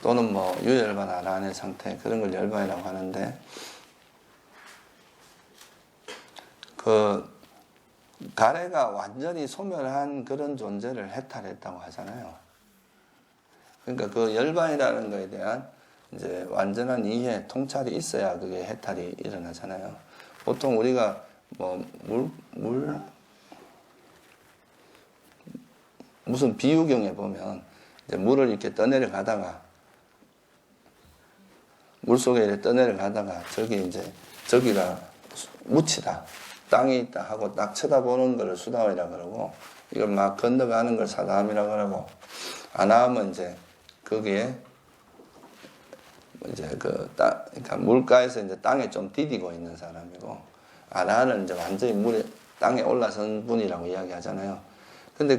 또는 뭐 유열반 아란의 상태, 그런 걸 열반이라고 하는데 그 가래가 완전히 소멸한 그런 존재를 해탈했다고 하잖아요. 그러니까 그 열반이라는 거에 대한 이제 완전한 이해, 통찰이 있어야 그게 해탈이 일어나잖아요. 보통 우리가 뭐 무슨 비유경에 보면 이제 물을 이렇게 떠내려 가다가 물 속에 이렇게 떠내려 가다가 저기가 무치다, 땅이 있다 하고 딱 쳐다보는 걸 수다원이라 그러고 이걸 막 건너가는 걸 사다함이라 그러고 아나함은 이제 거기에 이제 그러니까 물가에서 이제 땅에 좀 디디고 있는 사람이고 아라는 이제 완전히 물에 땅에 올라선 분이라고 이야기하잖아요. 근데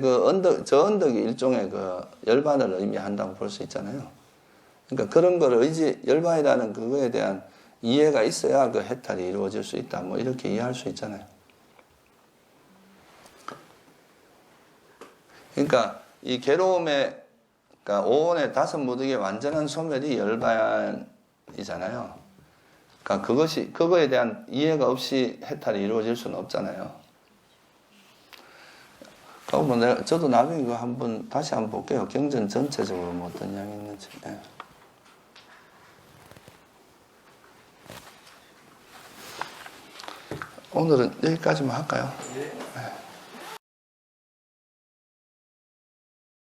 저 언덕이 일종의 그 열반을 의미한다고 볼 수 있잖아요. 그러니까 그런 걸 열반이라는 그거에 대한 이해가 있어야 그 해탈이 이루어질 수 있다. 뭐 이렇게 이해할 수 있잖아요. 그러니까 이 괴로움의 그러니까 오온의 다섯 무득의 완전한 소멸이 열반이잖아요. 그러니까 그거에 대한 이해가 없이 해탈이 이루어질 수는 없잖아요. 그러면 저도 나중에 그거 다시 한번 볼게요. 경전 전체적으로 뭐 어떤 양이 있는지. 네. 오늘은 여기까지만 할까요? 네.